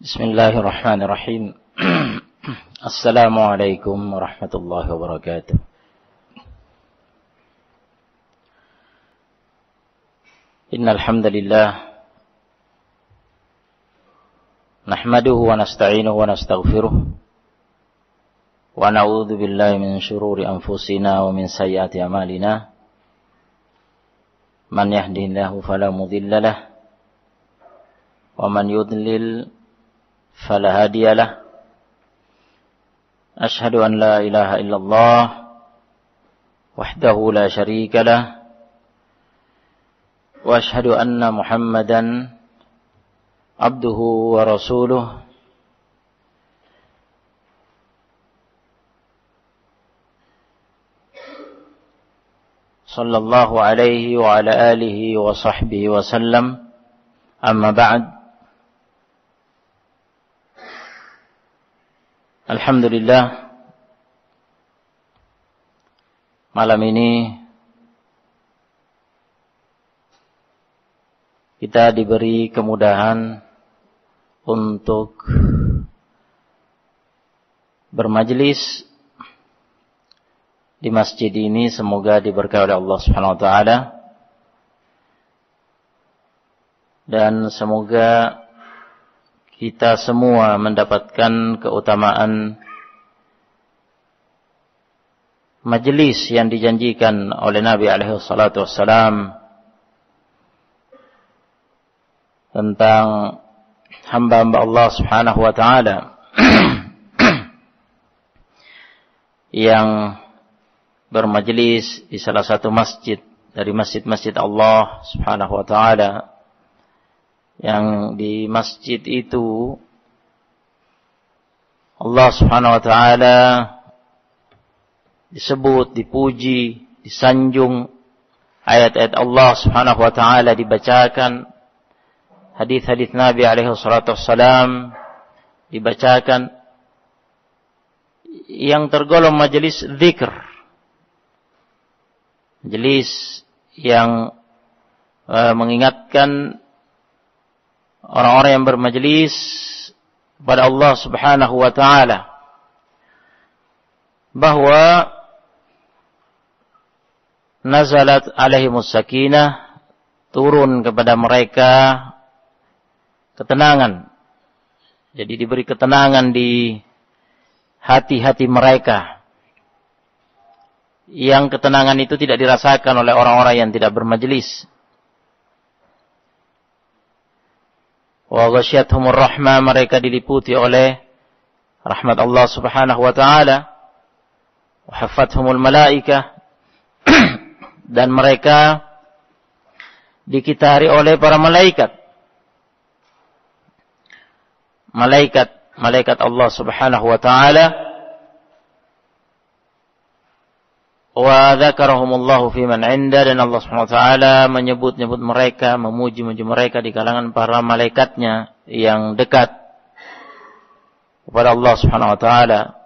Bismillahirrahmanirrahim. Assalamualaikum warahmatullahi wabarakatuh. Innal hamdalillah nahmaduhu wa nasta'inuhu wa nastaghfiruh wa na'udzu billahi min shururi anfusina wa min sayyiati a'malina. Man yahdihillahu fala mudilla lahu wa man yudlil فلا هادي له أشهد أن لا إله إلا الله وحده لا شريك له وأشهد أن محمدا عبده ورسوله صلى الله عليه وعلى آله وصحبه وسلم أما بعد. Alhamdulillah, malam ini kita diberi kemudahan untuk bermajelis di masjid ini. Semoga diberkahi oleh Allah Subhanahu wa taala dan semoga kita semua mendapatkan keutamaan majelis yang dijanjikan oleh Nabi alaihi salatu wassalam tentang hamba-hamba Allah Subhanahu wa taala yang bermajelis di salah satu masjid dari masjid-masjid Allah Subhanahu wa taala, yang di masjid itu Allah Subhanahu wa taala disebut, dipuji, disanjung, ayat-ayat Allah Subhanahu wa taala dibacakan, hadis-hadis Nabi alaihi salatu wassalam dibacakan, yang tergolong majelis zikr, majelis yang mengingatkan orang-orang yang bermajelis kepada Allah Subhanahu wa taala bahwa nazalat alaihimus sakinah, turun kepada mereka ketenangan. Jadi diberi ketenangan di hati-hati mereka, yang ketenangan itu tidak dirasakan oleh orang-orang yang tidak bermajelis. Wa ghasyiyatuhumur rahmah, mereka diliputi oleh rahmat Allah Subhanahu wa taala. Wa haffathumul malaikah, dan mereka dikitari oleh para malaikat. Malaikat Allah Subhanahu wa taala. Wa dzakarahumullahu fi man 'inda, dan Allah Subhanahu wa taala menyebut mereka, memuji mereka di kalangan para malaikatnya yang dekat kepada Allah Subhanahu wa taala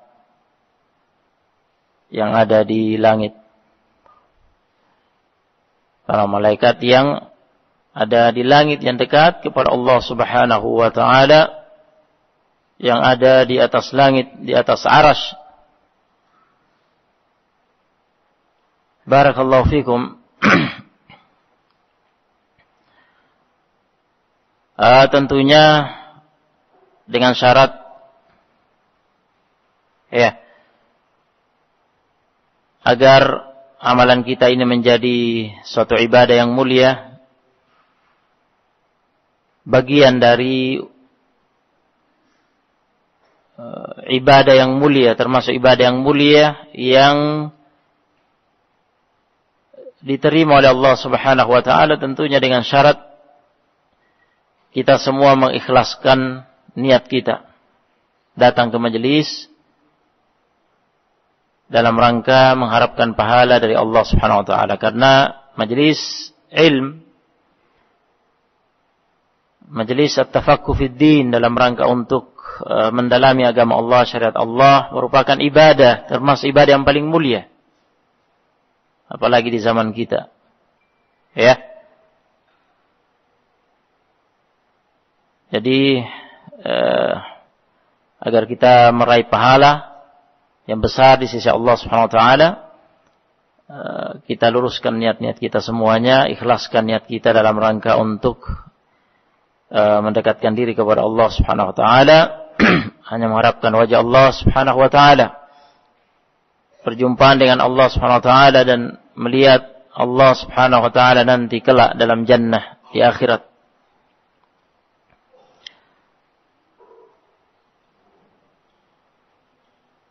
yang ada di langit. Para malaikat yang ada di langit yang dekat kepada Allah Subhanahu wa taala yang ada di atas langit, di atas arasy. Barakallahu fikum. Tentunya dengan syarat agar amalan kita ini menjadi suatu ibadah yang mulia, bagian dari ibadah yang mulia, termasuk ibadah yang mulia yang diterima oleh Allah Subhanahu wa taala, tentunya dengan syarat kita semua mengikhlaskan niat kita datang ke majelis dalam rangka mengharapkan pahala dari Allah Subhanahu wa taala. Karena majelis ilm, majelis at-tafaqquh fid din, dalam rangka untuk mendalami agama Allah, syariat Allah, merupakan ibadah, termasuk ibadah yang paling mulia. Apalagi di zaman kita. Ya. Jadi agar kita meraih pahala yang besar di sisi Allah Subhanahu wa taala, kita luruskan niat-niat kita semuanya, ikhlaskan niat kita dalam rangka untuk mendekatkan diri kepada Allah Subhanahu wa taala, hanya mengharapkan wajah Allah Subhanahu wa taala, perjumpaan dengan Allah Subhanahu wa taala dan melihat Allah Subhanahu wa taala nanti kelak dalam jannah di akhirat.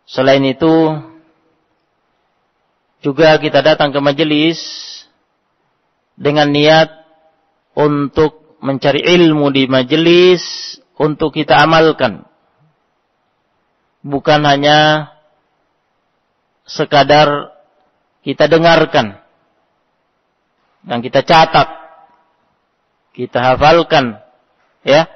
Selain itu, juga kita datang ke majelis dengan niat untuk mencari ilmu di majelis untuk kita amalkan. Bukan hanya sekadar kita dengarkan dan kita catat, kita hafalkan, ya.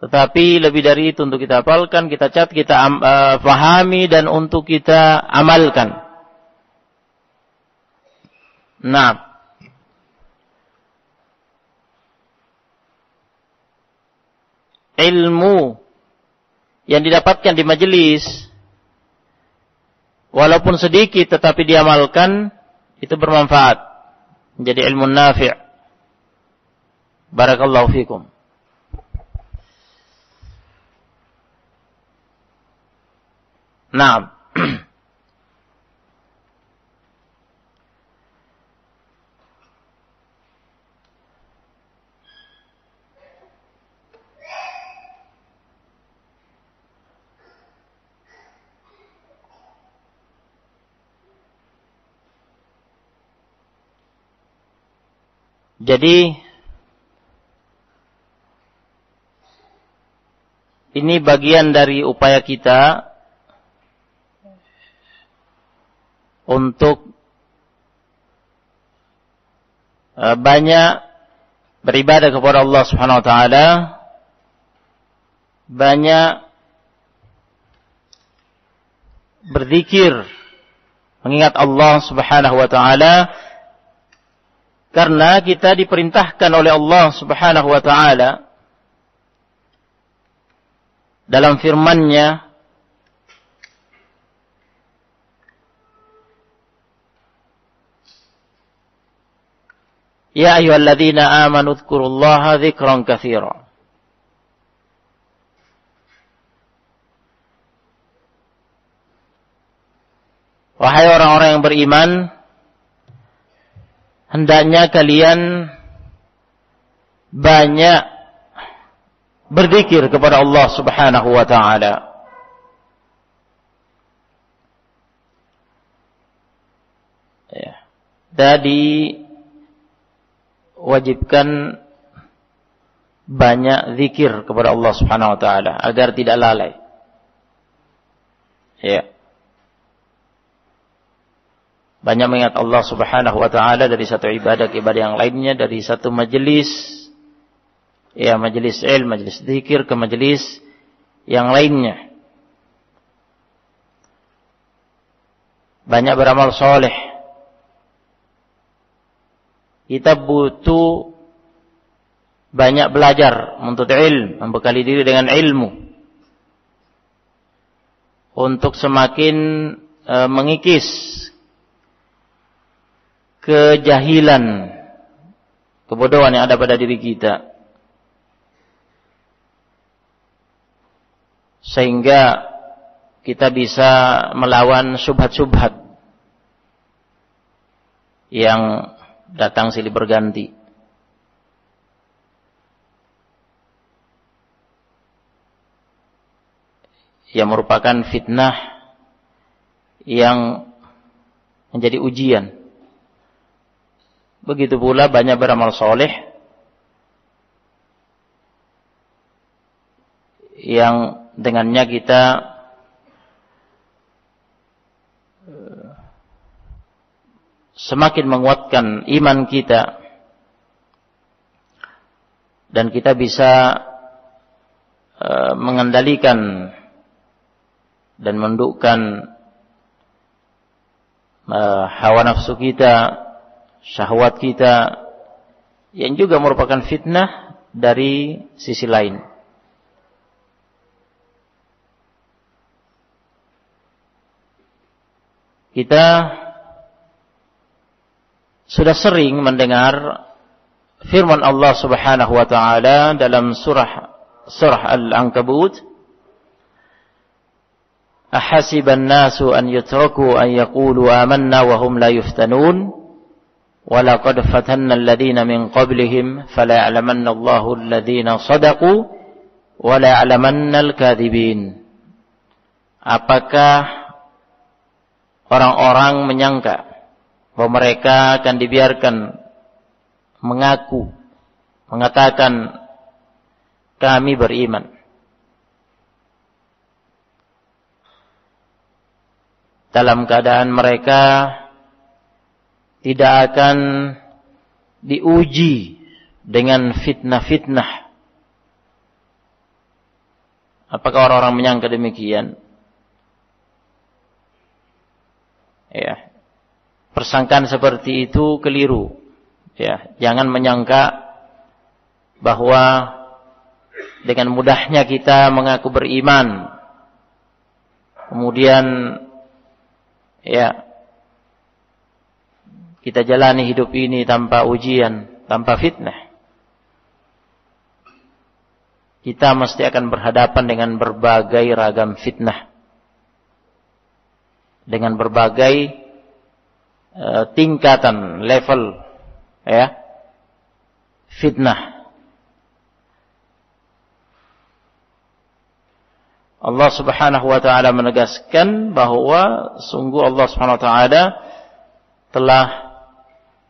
Tetapi lebih dari itu, untuk kita hafalkan, kita catat, kita pahami dan untuk kita amalkan. Nah, ilmu yang didapatkan di majelis, walaupun sedikit tetapi diamalkan, itu bermanfaat, menjadi ilmu nafi'. Barakallahu fikum. Nah, jadi ini bagian dari upaya kita untuk banyak beribadah kepada Allah Subhanahu wa taala, banyak berzikir, mengingat Allah Subhanahu wa taala, karena kita diperintahkan oleh Allah Subhanahu wa taala dalam firman-Nya, ya ayyuhalladzina amanu dzkurullaha dzikran katsira. Wahai orang-orang yang beriman, hendaknya kalian banyak berzikir kepada Allah Subhanahu wa taala. Ya. Tadi wajibkan banyak zikir kepada Allah Subhanahu wa taala agar tidak lalai. Ya. Banyak mengingat Allah Subhanahu wa taala dari satu ibadah ke ibadah yang lainnya, dari satu majelis, ya majelis ilmu, majelis zikir ke majelis yang lainnya. Banyak beramal soleh. Kita butuh banyak belajar, menuntut ilmu, membekali diri dengan ilmu untuk semakin mengikis kejahilan, kebodohan yang ada pada diri kita, sehingga kita bisa melawan syubhat-syubhat yang datang silih berganti. Yang merupakan fitnah yang menjadi ujian. Begitu pula banyak beramal soleh yang dengannya kita semakin menguatkan iman kita dan kita bisa mengendalikan dan mendukkan hawa nafsu kita, syahwat kita, yang juga merupakan fitnah dari sisi lain. Kita sudah sering mendengar firman Allah Subhanahu wa taala dalam surah Al-Ankabut, "Ahasiban nasu an yutraku an yaqulu amanna wa hum la yuftanun, wa laqad fatanna alladhina min qablihim fala ya'lamanna Allahu alladhina shadaqu wa la ya'lamanna al-kadhibin." Apakah orang-orang menyangka bahwa mereka akan dibiarkan mengaku, mengatakan kami beriman, dalam keadaan mereka tidak akan diuji dengan fitnah-fitnah? Apakah orang-orang menyangka demikian? Ya, persangkaan seperti itu keliru. Ya, jangan menyangka bahwa dengan mudahnya kita mengaku beriman, kemudian ya kita jalani hidup ini tanpa ujian, tanpa fitnah. Kita mesti akan berhadapan dengan berbagai ragam fitnah, dengan berbagai tingkatan, level, ya, fitnah. Allah Subhanahu wa taala menegaskan bahwa sungguh Allah Subhanahu wa taala telah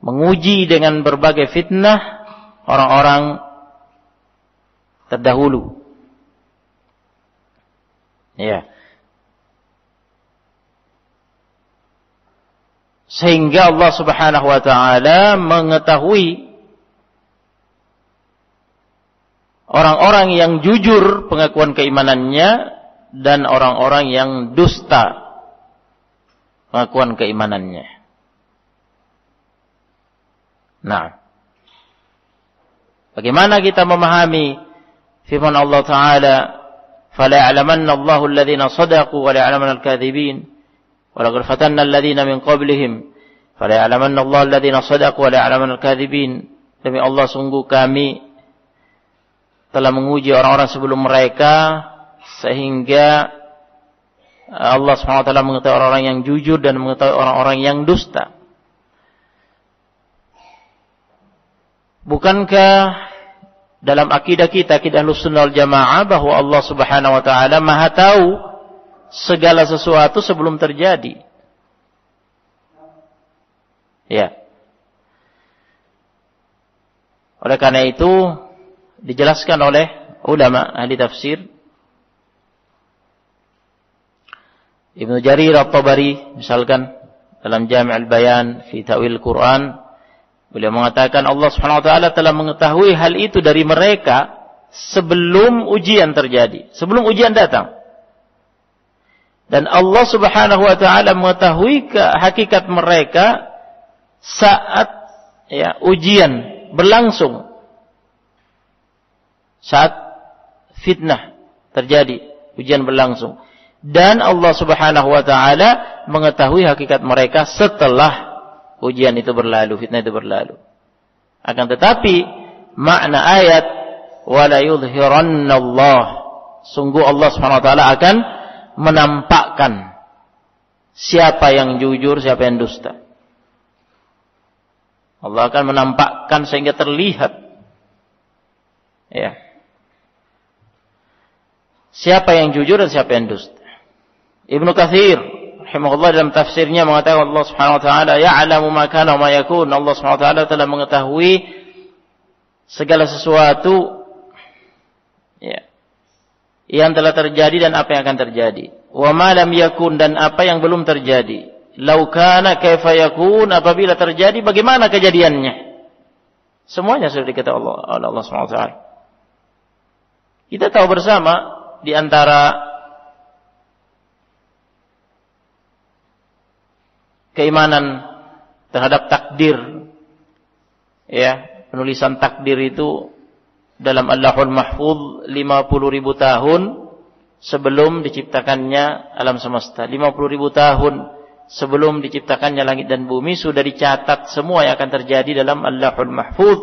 menguji dengan berbagai fitnah orang-orang terdahulu. Ya. Sehingga Allah Subhanahu wa taala mengetahui orang-orang yang jujur pengakuan keimanannya dan orang-orang yang dusta pengakuan keimanannya. Nah, bagaimana kita memahami firman Allah taala, "Fala ya'lamanna Allahu alladhina shadaqu wa la ya'lamanna al-kadhibin." وَلَقَدْ فَتَنَّا الَّذِينَ مِنْ قَبْلِهِمْ فَلَا يَعْلَمَنَّ اللَّهُ الَّذِينَ صَدَقُوا وَلَا يَعْلَمَنَّ الْكَاذِبِينَ. Demi Allah, sungguh kami telah menguji orang-orang sebelum mereka, sehingga Allah SWT mengetahui orang-orang yang jujur dan mengetahui orang-orang yang dusta. Bukankah dalam akidah kita, akidah Ahlussunnah wal Jamaah, bahwa Allah Subhanahu wa taala Maha tahu segala sesuatu sebelum terjadi? Ya. Oleh karena itu dijelaskan oleh ulama ahli tafsir, Ibnu Jarir At-Tabari misalkan dalam Jami' al-Bayan fi Ta'wil Quran, beliau mengatakan Allah Subhanahu wa taala telah mengetahui hal itu dari mereka sebelum ujian terjadi, sebelum ujian datang. Dan Allah Subhanahu wa taala mengetahui hakikat mereka saat ya ujian berlangsung, saat fitnah terjadi, ujian berlangsung. Dan Allah Subhanahu wa taala mengetahui hakikat mereka setelah ujian itu berlalu, fitnah itu berlalu. Akan tetapi makna ayat wala yudhhirannallah, sungguh Allah Subhanahu wa taala akan menampakkan siapa yang jujur, siapa yang dusta. Allah akan menampakkan sehingga terlihat, ya, siapa yang jujur dan siapa yang dusta. Ibnu Katsir rahimahullah dalam tafsirnya mengatakan Allah Subhanahu wa taala ya'lamu ma kana wa ma yakun. Allah Subhanahu wa taala telah mengetahui segala sesuatu, ya, yang telah terjadi dan apa yang akan terjadi. Wa ma lam yakun, dan apa yang belum terjadi. Lau kana kaifa yakun, apabila terjadi bagaimana kejadiannya. Semuanya sudah diketahui oleh Allah Subhanahu wa taala. Kita tahu bersama di antara keimanan terhadap takdir, ya, penulisan takdir itu dalam Allahul Mahfuz 50.000 tahun sebelum diciptakannya alam semesta. 50.000 tahun sebelum diciptakannya langit dan bumi sudah dicatat semua yang akan terjadi dalam Allahul Mahfuz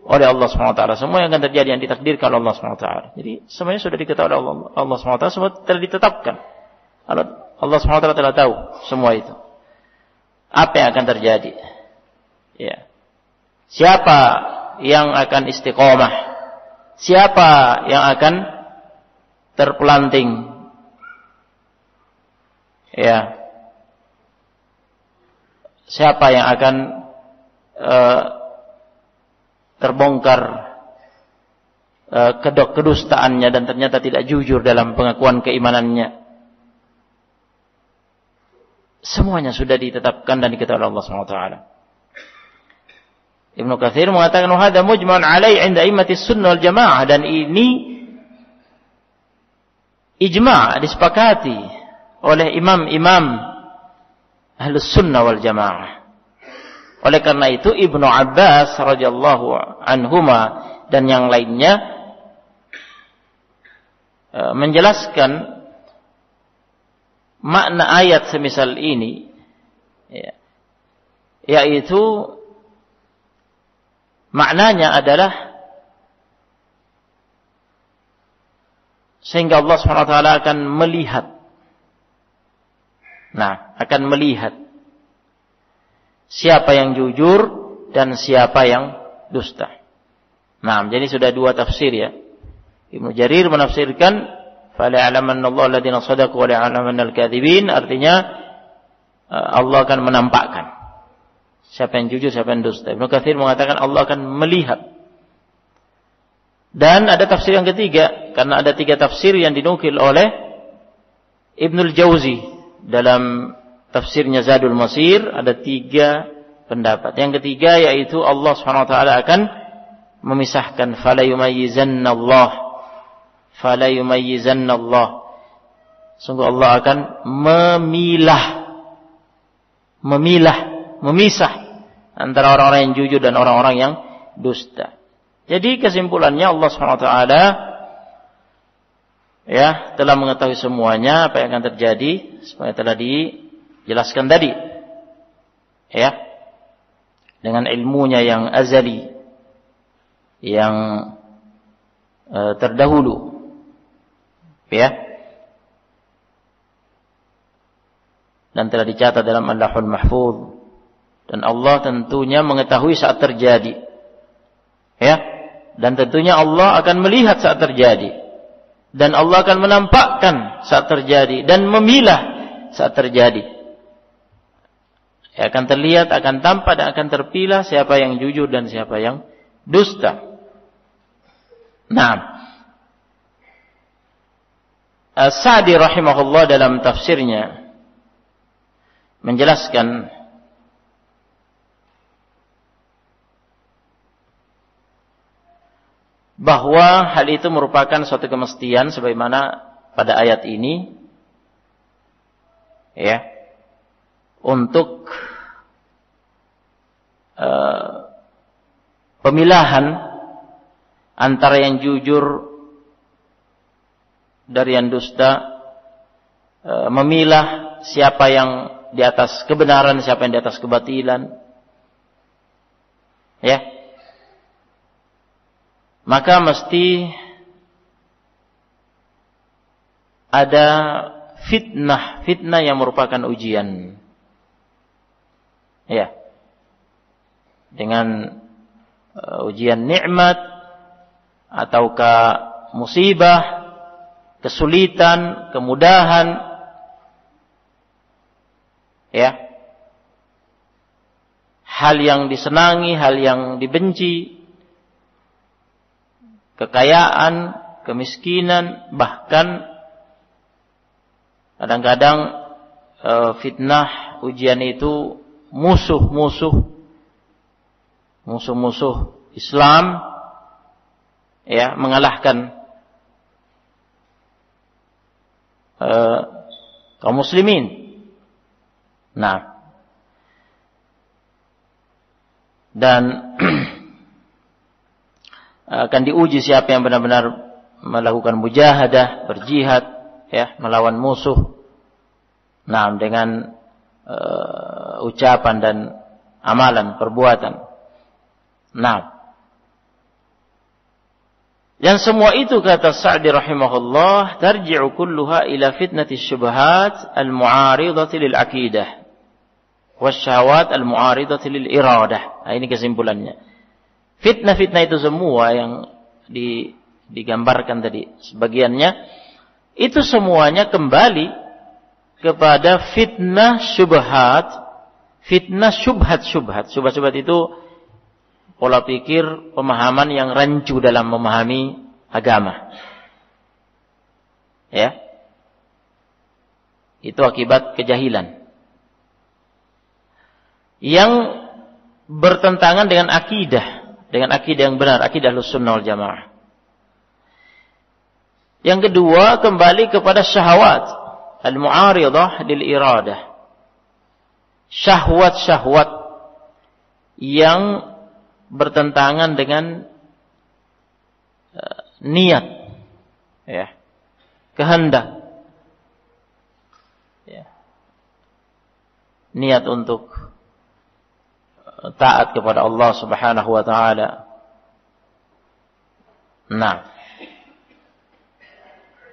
oleh Allah SWT. Semua yang akan terjadi yang ditakdirkan oleh Allah SWT. Jadi semuanya sudah diketahui oleh Allah SWT, semua telah ditetapkan. Allah SWT telah tahu semua itu. Apa yang akan terjadi? Ya. Siapa yang akan istiqomah? Siapa yang akan terpelanting? Ya. Siapa yang akan terbongkar kedustaannya dan ternyata tidak jujur dalam pengakuan keimanannya? Semuanya sudah ditetapkan dan diketahui oleh Allah SWT. Ibnu Katsir mengatakan hadza mujma'un 'alaihi 'inda a'immatis sunnah wal jamaah, dan ini ijma' disepakati oleh imam-imam Ahlus Sunnah wal Jamaah. Oleh karena itu Ibnu Abbas radhiyallahu anhuma dan yang lainnya menjelaskan makna ayat semisal ini, yaitu maknanya adalah sehingga Allah SWT akan melihat. Nah, akan melihat siapa yang jujur dan siapa yang dusta. Nah, jadi sudah dua tafsir ya. Ibnu Jarir menafsirkan fala ya'lamanna Allah alladziina shadaqu wa la ya'lamanna al-kadzibin, artinya Allah akan menampakkan siapa yang jujur, siapa yang dusta. Ibnu Katsir mengatakan Allah akan melihat. Dan ada tafsir yang ketiga, karena ada tiga tafsir yang dinukil oleh Ibnul Jauzi dalam tafsirnya Zadul Masir, ada tiga pendapat. Yang ketiga yaitu Allah SWT akan memisahkan fala yumayyizanna Allah. Sungguh Allah akan memisah antara orang-orang yang jujur dan orang-orang yang dusta. Jadi kesimpulannya Allah SWT ya telah mengetahui semuanya apa yang akan terjadi, semuanya telah dijelaskan tadi. Ya. Dengan ilmunya yang azali, yang terdahulu. Ya. Dan telah dicatat dalam Allahul Mahfuz. Dan Allah tentunya mengetahui saat terjadi. Ya. Dan tentunya Allah akan melihat saat terjadi. Dan Allah akan menampakkan saat terjadi dan memilah saat terjadi. Akan terlihat, akan tampak dan akan terpilah siapa yang jujur dan siapa yang dusta. Nah, As-Sa'di rahimahullah dalam tafsirnya menjelaskan bahwa hal itu merupakan suatu kemestian sebagaimana pada ayat ini ya, untuk pemilahan antara yang jujur dari yang dusta, memilah siapa yang di atas kebenaran, siapa yang di atas kebatilan, ya. Maka mesti ada fitnah yang merupakan ujian. Ya. Dengan ujian nikmat ataukah musibah, kesulitan, kemudahan. Ya. Hal yang disenangi, hal yang dibenci. Kekayaan, kemiskinan, bahkan kadang-kadang fitnah, ujian itu musuh-musuh Islam ya, mengalahkan kaum muslimin. Nah, dan akan diuji siapa yang benar-benar melakukan mujahadah, berjihad, ya, melawan musuh. Nah, dengan ucapan dan amalan, perbuatan. Nah, yang semua itu kata Sa'di rahimahullah tarji'u kulluha ila fitnati syubhat al-mu'aridati lil aqidah wasyahawat al-mu'aridati lil iradah. Nah, ini kesimpulannya. Fitnah-fitnah itu semua yang digambarkan tadi sebagiannya itu semuanya kembali kepada fitnah syubhat, fitnah syubhat-syubhat. Syubhat-syubhat itu pola pikir, pemahaman yang rancu dalam memahami agama. Ya. Itu akibat kejahilan. Yang bertentangan dengan akidah yang benar, akidah Ahlussunnah wal Jamaah. Yang kedua, kembali kepada syahwat, al-mu'aridah lil iradah. Syahwat-syahwat yang bertentangan dengan niat, ya, kehendak, ya, niat untuk taat kepada Allah Subhanahu wa taala. Nah,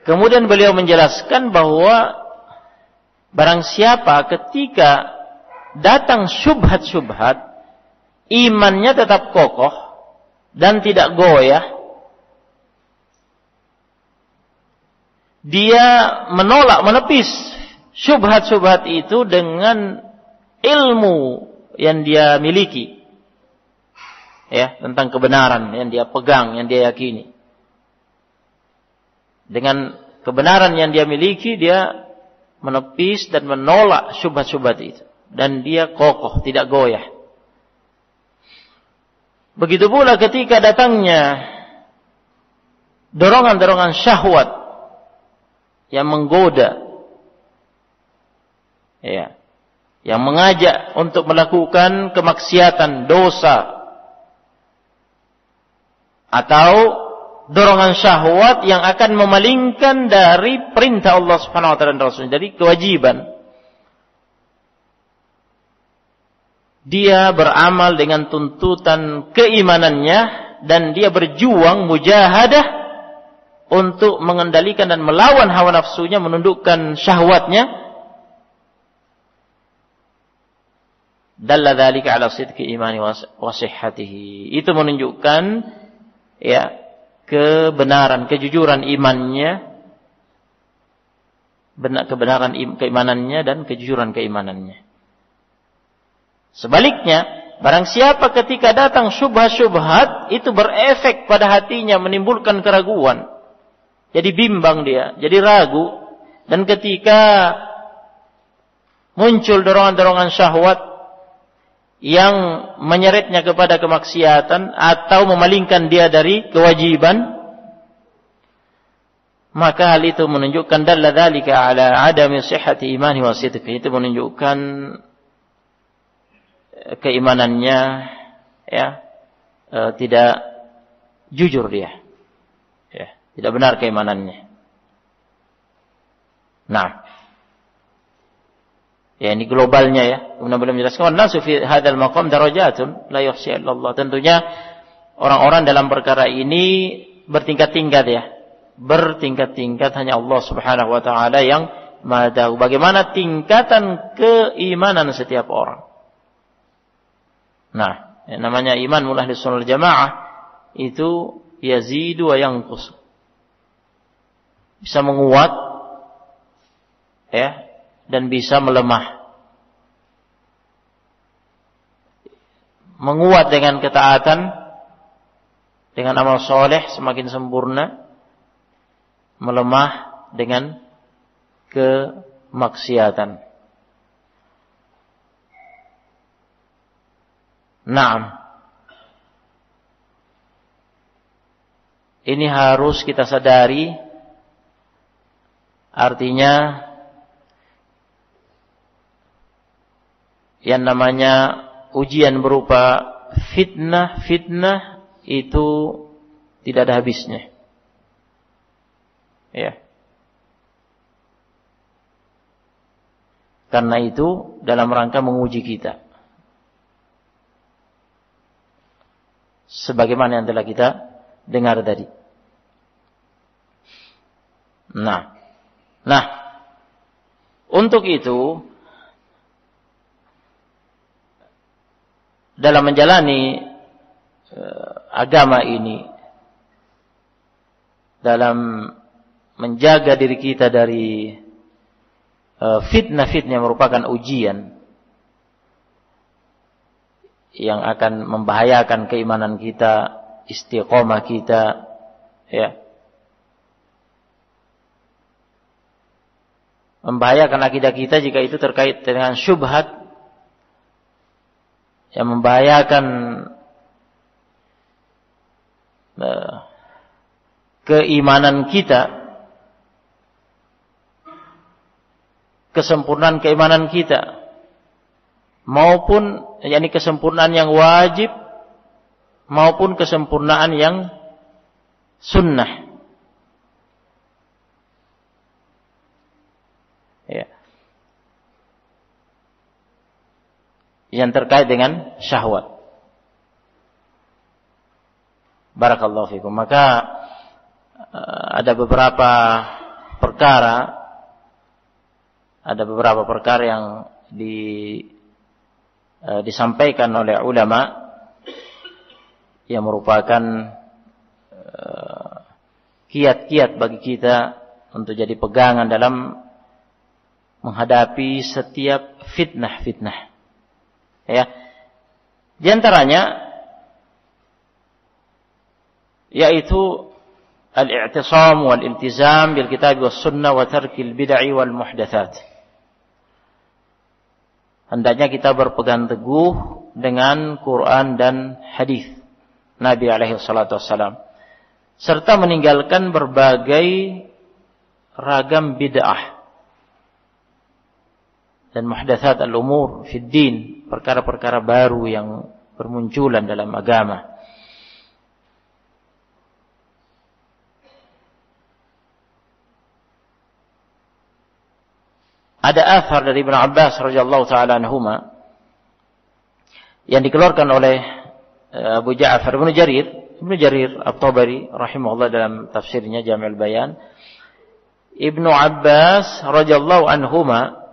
kemudian beliau menjelaskan bahwa barang siapa ketika datang syubhat-syubhat, imannya tetap kokoh dan tidak goyah, dia menolak, menepis syubhat-syubhat itu dengan ilmu yang dia miliki, ya, tentang kebenaran yang dia pegang, yang dia yakini. Dengan kebenaran yang dia miliki, dia menepis dan menolak syubhat-syubhat itu, dan dia kokoh, tidak goyah. Begitu pula ketika datangnya dorongan-dorongan syahwat yang menggoda, ya, yang mengajak untuk melakukan kemaksiatan, dosa, atau dorongan syahwat yang akan memalingkan dari perintah Allah Subhanahu wa taala dan Rasulnya, dari kewajiban. Dia beramal dengan tuntutan keimanannya dan dia berjuang mujahadah untuk mengendalikan dan melawan hawa nafsunya, menundukkan syahwatnya. Dalla dzalika ala sidqi imani wa sihhatihi. Itu menunjukkan, ya, kebenaran, kejujuran imannya, kebenaran keimanannya dan kejujuran keimanannya. Sebaliknya, barang siapa ketika datang syubhat-syubhat, itu berefek pada hatinya, menimbulkan keraguan. Jadi bimbang dia, jadi ragu. Dan ketika muncul dorongan-dorongan syahwat yang menyeretnya kepada kemaksiatan atau memalingkan dia dari kewajiban, maka hal itu menunjukkan dalla dzalika ala adami sihhati imani wa sidqi. Itu menunjukkan keimanannya, ya, tidak jujur dia, ya, tidak benar keimanannya. Nah, ya, ini globalnya, ya. Kemudian beliau menjelaskan, "Nasu fi hadzal maqam darajatun la yuhsi illallah." Tentunya orang-orang dalam perkara ini bertingkat-tingkat, ya. Bertingkat-tingkat, hanya Allah Subhanahu wa taala yang Maha tahu bagaimana tingkatan keimanan setiap orang. Nah, yang namanya iman mulai di sunnah jamaah itu yazidu wa yanqus. Bisa menguat, ya, dan bisa melemah. Menguat dengan ketaatan, dengan amal soleh semakin sempurna. Melemah dengan kemaksiatan. Naam. Ini harus kita sadari. Artinya yang namanya ujian berupa fitnah itu tidak ada habisnya. Ya. Karena itu dalam rangka menguji kita. Sebagaimana yang telah kita dengar tadi. Nah, untuk itu dalam menjalani agama ini, dalam menjaga diri kita dari fitnah-fitnah yang merupakan ujian yang akan membahayakan keimanan kita, istiqomah kita, ya. Membahayakan akidah kita jika itu terkait dengan syubhat yang membahayakan keimanan kita, kesempurnaan keimanan kita, maupun yakni kesempurnaan yang wajib maupun kesempurnaan yang sunnah. Ya. Yang terkait dengan syahwat. Barakallahu fikum. Maka ada beberapa perkara yang disampaikan oleh ulama yang merupakan kiat-kiat bagi kita untuk jadi pegangan dalam menghadapi setiap fitnah-fitnah. Ya. Di antaranya yaitu al-i'tisam wal-iltizam bil kitab was sunnah wa tarkil bid'ah wal muhdatsat. Hendaknya kita berpegang teguh dengan Quran dan hadis Nabi alaihi salatu wassalam, serta meninggalkan berbagai ragam bid'ah dan muhdatsat al-umur fid din, perkara-perkara baru yang bermunculan dalam agama. Ada athar dari Ibnu Abbas radhiyallahu taala anhuma yang dikeluarkan oleh Abu Ja'far Ibnu Jarir At-Tabari rahimahullah dalam tafsirnya Jami'ul Bayan. Ibnu Abbas radhiyallahu anhuma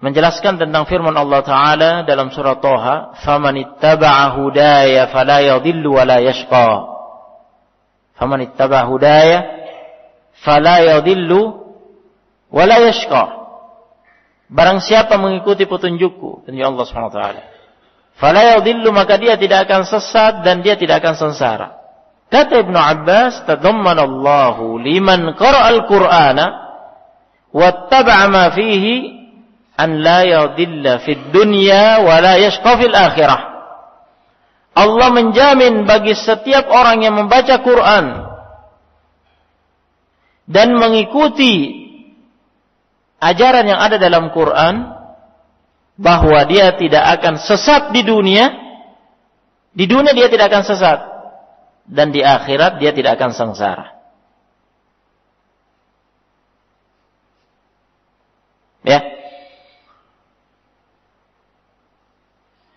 menjelaskan tentang firman Allah taala dalam surah Thaha, "Famanittaba'a hudaya fala yadhillu wa la yashqa." Famanittaba'a hudaya fala yadhillu wala yashqa. Barang siapa mengikuti petunjukku, petunjuk Allah Subhanahu wa taala, fala yadhillu, maka dia tidak akan sesat dan dia tidak akan sengsara. Kata Ibnu Abbas, tadammana Allahu liman qara'al Qur'ana wattaba'a ma fihi an la yadhilla fid dunya wa la yashqa fil akhirah. Allah menjamin bagi setiap orang yang membaca Quran dan mengikuti ajaran yang ada dalam Quran, bahwa dia tidak akan sesat di dunia dia tidak akan sesat, dan di akhirat dia tidak akan sengsara. Ya.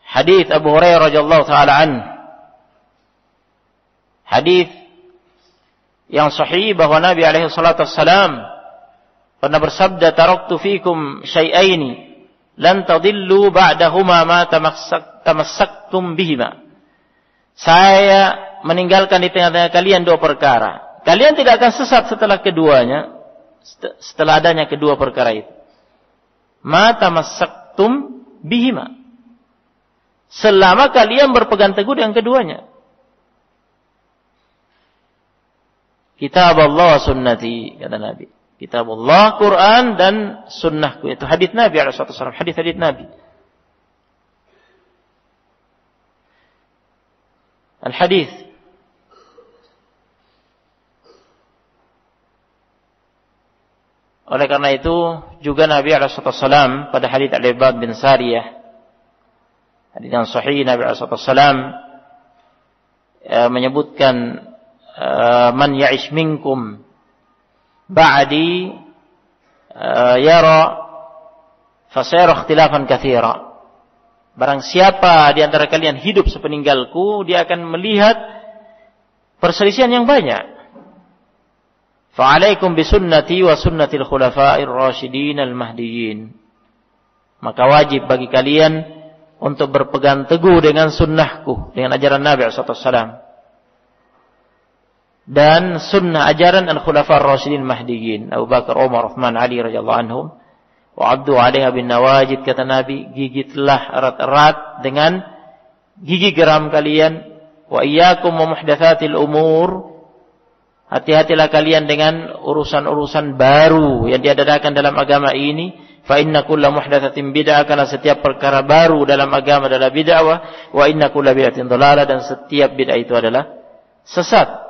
Hadis Abu Hurairah radhiyallahu taala anhu, hadis yang sahih bahwa Nabi alaihi salatu wassalam pernah bersabda, taraktu fikum syai'aini lan tadillu ba'dahuma ma tamassaktum bihima. Saya meninggalkan di tengah-tengah kalian dua perkara. Kalian tidak akan sesat setelah keduanya, setelah adanya kedua perkara itu. Ma tamassaktum bihima. Selama kalian berpegang teguh dengan keduanya. Kitab Allah sunnati, kata Nabi. Kitab Allah, Quran dan sunnahku. Itu hadis Nabi SAW. Hadis-hadis Nabi. Al-hadis. Oleh karena itu, juga Nabi SAW pada hadis Al-Ibad bin Sariyah, hadis yang sahih, Nabi SAW menyebutkan man ya'ish minkum ba'di yara fasayara ikhtilafan katsira. Barang siapa di antara kalian hidup sepeninggalku, dia akan melihat perselisihan yang banyak. Fa'alaikum bisunnati wa sunnatil khulafa'ir rasyidin al-mahdiyyin. Maka wajib bagi kalian untuk berpegang teguh dengan sunnahku, dengan ajaran Nabi SAW. Dan sunnah ajaran al-khulafa'ir rasyidin mahdiyyin, Abu Bakar, Umar, Uthman, Ali radhiyallahu anhum. Wa abdu 'alaiha bin nawajid, kata Nabi, gigitlah erat-erat dengan gigi geram kalian. Wa iyyakum wa muhdatsatil umur. Hati-hatilah kalian dengan urusan-urusan baru yang diadakan dalam agama ini. Fa inna kulla muhdatsatin bid'ah, karena setiap perkara baru dalam agama adalah bid'ah. Wa inna kulla bid'atin dhalalah, dan setiap bid'ah itu adalah sesat.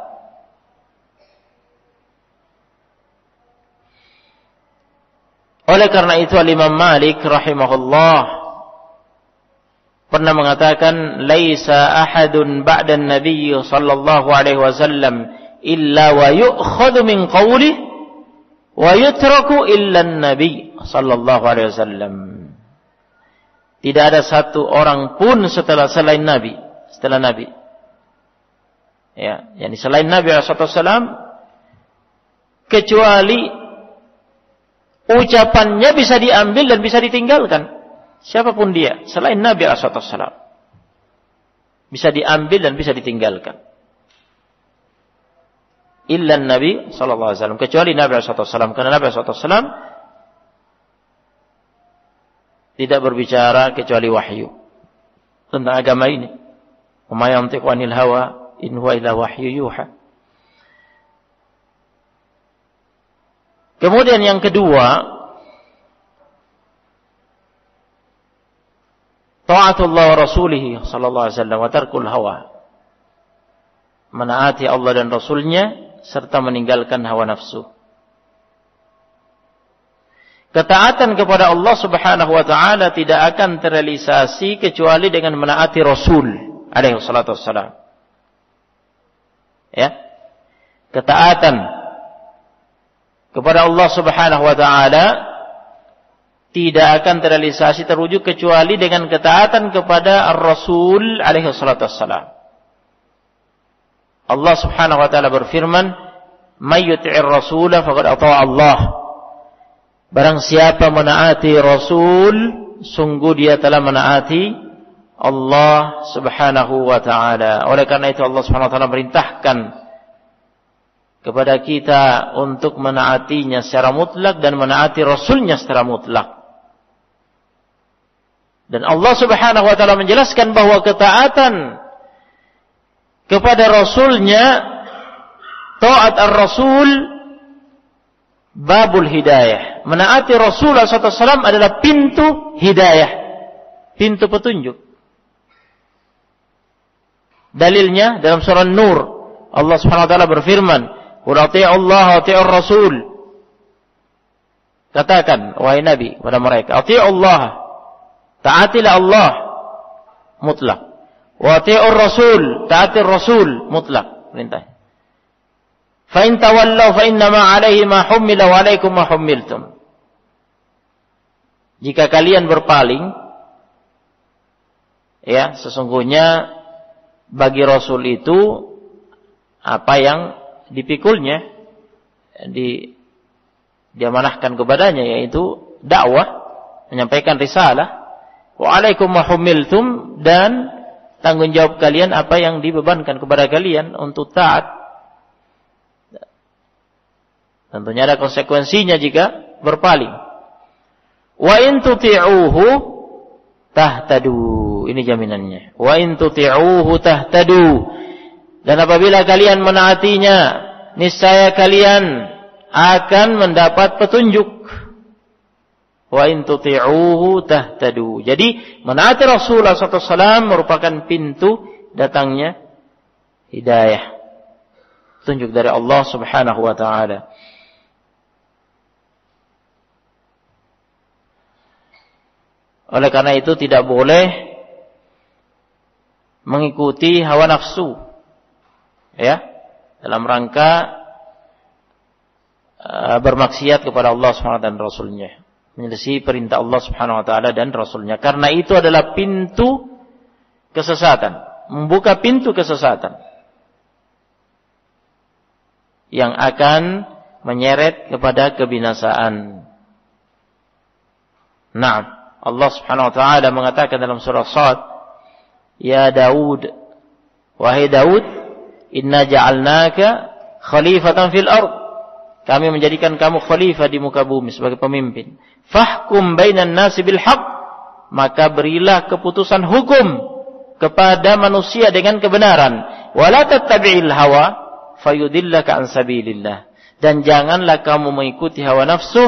Oleh karena itu Imam Malik rahimahullah pernah mengatakan, laisa ahadun ba'dan nabiy sallallahu alaihi wasallam illa wa yu'khadhu min qawlihi wa yutraku illa an-nabi sallallahu alaihi wasallam. Tidak ada satu orang pun selain Nabi, ya, yakni selain Nabi sallallahu alaihi wasallam, kecuali ucapannya bisa diambil dan bisa ditinggalkan. Siapapun dia selain Nabi sallallahu alaihi wasallam bisa diambil dan bisa ditinggalkan. Illa Nabi sallallahu alaihi wasallam, kecuali Nabi sallallahu alaihi wasallam, karena Nabi sallallahu alaihi wasallam tidak berbicara kecuali wahyu tentang agama ini. Wa ma yantiqu 'anil hawa in huwa illa wahyu yuha. Kemudian yang kedua, ta'atullah wa rasulih sallallahu alaihi wasallam wa tarkul hawa. Menaati Allah dan Rasulnya serta meninggalkan hawa nafsu. Ketaatan kepada Allah Subhanahu wa taala tidak akan terrealisasi kecuali dengan menaati Rasul alaihi salatu wassalam. Ya. Ketaatan kepada Allah Subhanahu wa taala tidak akan terrealisasi, terwujud kecuali dengan ketaatan kepada Ar-Rasul alaihi salatu wassalam. Allah Subhanahu wa taala berfirman, "May yuti'ir rasula faqad ata'a Allah." Barang siapa menaati Rasul, sungguh dia telah menaati Allah Subhanahu wa taala. Oleh karena itu Allah Subhanahu wa taala merintahkan kepada kita untuk menaatinya secara mutlak dan menaati Rasulnya secara mutlak. Dan Allah Subhanahu wa taala menjelaskan bahwa ketaatan kepada Rasulnya, taat ar-Rasul, babul hidayah. Menaati Rasulullah SAW adalah pintu hidayah, pintu petunjuk. Dalilnya dalam surah Nur, Allah Subhanahu wa taala berfirman, "Qul atii'u Allah wa atii'ur Rasul." Katakan wahai Nabi kepada mereka, atii'u Allah, taatilah Allah mutlak. Wa ati'ur Rasul, ta'atir Rasul mutlak perintah. Fa in tawallaw fa inna ma 'alaihi ma hummila wa 'alaikum ma hummiltum. Jika kalian berpaling, ya, sesungguhnya bagi Rasul itu apa yang dipikulnya, diamanahkan kepadanya, yaitu dakwah, menyampaikan risalah. Wa 'alaikum ma hummiltum, dan tanggung jawab kalian apa yang dibebankan kepada kalian untuk taat. Tentunya ada konsekuensinya jika berpaling. Wa in tuti'uhu tahtadu. Ini jaminannya. Wa in tuti'uhu tahtadu. Dan apabila kalian menaatinya, niscaya kalian akan mendapat petunjuk. Wa in tuti'uhu tahtadu. Jadi menaati Rasulullah SAW merupakan pintu datangnya hidayah, petunjuk dari Allah Subhanahu wa taala. Oleh karena itu tidak boleh mengikuti hawa nafsu Ya, dalam rangka bermaksiat kepada Allah SWT dan Rasulnya, menyelisih perintah Allah Subhanahu wa taala dan Rasulnya. Karena itu adalah pintu kesesatan, membuka pintu kesesatan yang akan menyeret kepada kebinasaan. Naam, Allah Subhanahu wa taala mengatakan dalam surah Shad, "Ya Daud, wahai Daud, inna ja'alnaka khalifatan fil ard." Kami menjadikan kamu khalifah di muka bumi sebagai pemimpin. Fahkum bainan nasi bil haqq, maka berilah keputusan hukum kepada manusia dengan kebenaran. Wala tattabi'il hawa fayudillaka an sabilillah. Dan janganlah kamu mengikuti hawa nafsu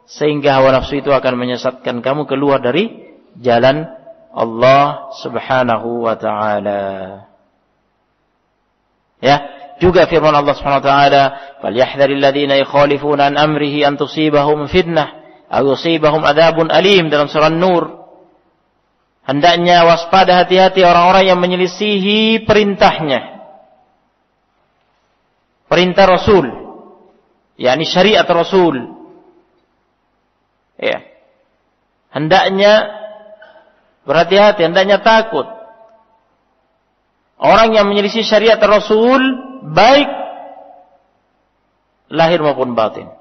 sehingga hawa nafsu itu akan menyesatkan kamu keluar dari jalan Allah Subhanahu wa taala. Ya, juga firman Allah Subhanahu wa taala, "Falyahdharil ladzina yukhalifuna an amrihi an tusibahum fitnah aw yusibahum adzabun alim," dalam surah An-Nur. Hendaknya waspada, hati-hati orang-orang yang menyelisihi perintahnya. Perintah Rasul, yakni syariat Rasul. Ya. Hendaknya berhati-hati, hendaknya takut. Orang yang menyelisih syariat Rasul, baik lahir maupun batin.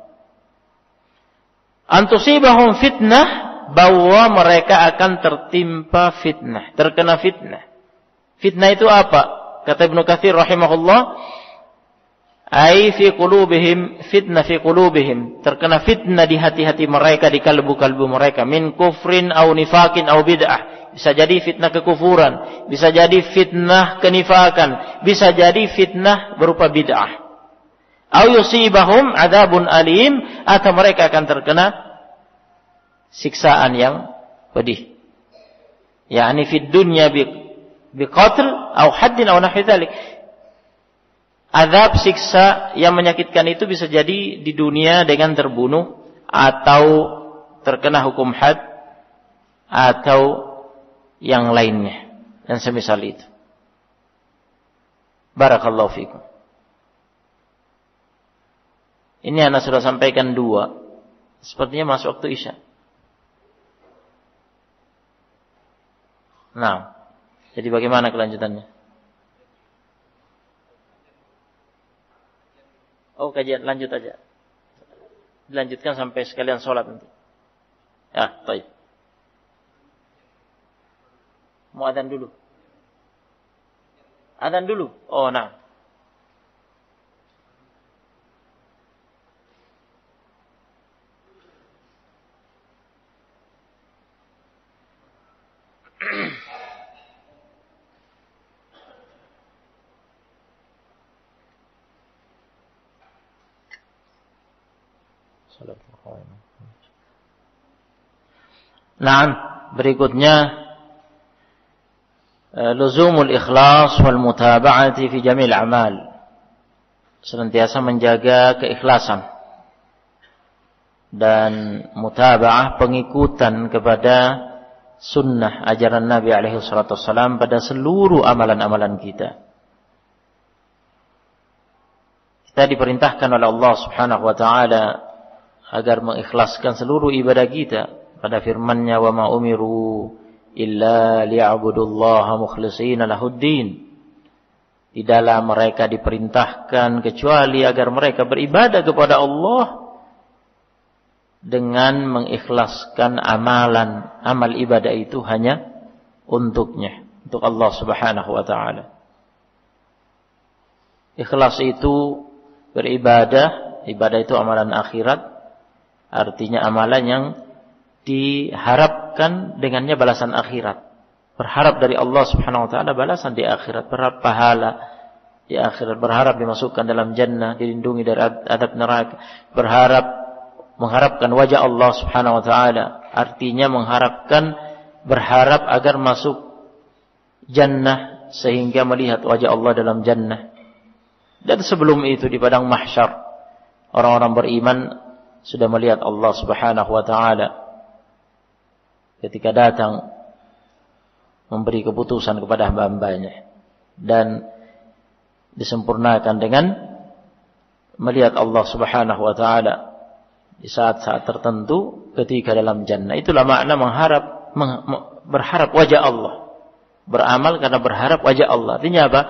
Antusibahum fitnah, bahwa mereka akan tertimpa fitnah, terkena fitnah. Fitnah itu apa? Kata Ibnu Katsir rahimahullah, ai fi qulubihim, fitnah fi qulubihim, terkena fitnah di hati-hati mereka, di kalbu-kalbu mereka, min kufrin au nifakin au bid'ah. Bisa jadi fitnah kekufuran, bisa jadi fitnah kenifakan, bisa jadi fitnah berupa bid'ah. Au yusibahum adzabun alim, atau mereka akan terkena siksaan yang pedih. Yani fid dunya biqatl au haddin au nahwi dzalik. Azab, siksa yang menyakitkan itu bisa jadi di dunia dengan terbunuh atau terkena hukum had atau yang lainnya dan semisal itu. Barakallahu fikum. Ini anak sudah sampaikan 2. Sepertinya masuk waktu Isya. Nah, jadi bagaimana kelanjutannya? Oh, kajian lanjut aja. Dilanjutkan sampai sekalian sholat nanti. Ya, baik. Mau adzan dulu? Adzan dulu? Oh, nah. Nah, berikutnya luzumul ikhlas wal mutaba'ati fi jamil amal. Senantiasa menjaga keikhlasan dan mutaba'ah, pengikutan kepada sunnah ajaran Nabi alaihi salatu wassalam pada seluruh amalan-amalan kita. Kita diperintahkan oleh Allah Subhanahu wa taala agar mengikhlaskan seluruh ibadah kita pada firman-Nya, "Wa ma umiru illa liya'budullaha mukhlishina lahuddin." Tidaklah mereka diperintahkan kecuali agar mereka beribadah kepada Allah dengan mengikhlaskan amalan, amal ibadah itu hanya untuknya, untuk Allah Subhanahu wa taala. Ikhlas itu beribadah, ibadah itu amalan akhirat, artinya amalan yang diharapkan dengannya balasan akhirat. Berharap dari Allah Subhanahu wa taala balasan di akhirat, berharap pahala di akhirat, berharap dimasukkan dalam jannah, dilindungi dari adab neraka, mengharapkan wajah Allah Subhanahu wa taala, artinya berharap agar masuk jannah sehingga melihat wajah Allah dalam jannah. Dan sebelum itu di padang mahsyar, orang-orang beriman sudah melihat Allah Subhanahu wa taala ketika datang memberi keputusan kepada hamba-hambanya. Dan disempurnakan dengan melihat Allah Subhanahu wa taala di saat-saat tertentu ketika dalam jannah. Itulah makna berharap wajah Allah. Beramal karena berharap wajah Allah. Artinya apa?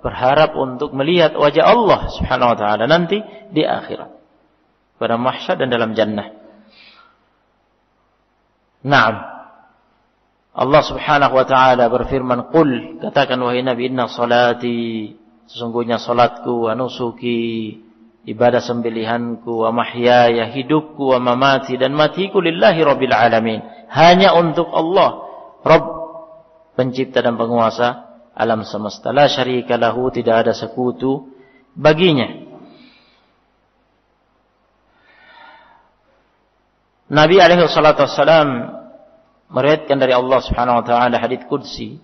Berharap untuk melihat wajah Allah Subhanahu wa taala nanti di akhirat. Pada mahsyar dan dalam jannah. Naam. Allah Subhanahu wa taala berfirman, "Qul," katakan wahai Nabi, "Inna salati," sesungguhnya salatku, wa nusuki, ibadah sembelihanku, wa mahyaya, hidupku, wa mamati, dan matiku lillahi rabbil alamin, hanya untuk Allah, Rabb, pencipta dan penguasa alam semesta. La syarika lahu, tidak ada sekutu baginya. Nabi alaihi salatu wassalam meriwayatkan dari Allah Subhanahu wa taala hadits qudsi,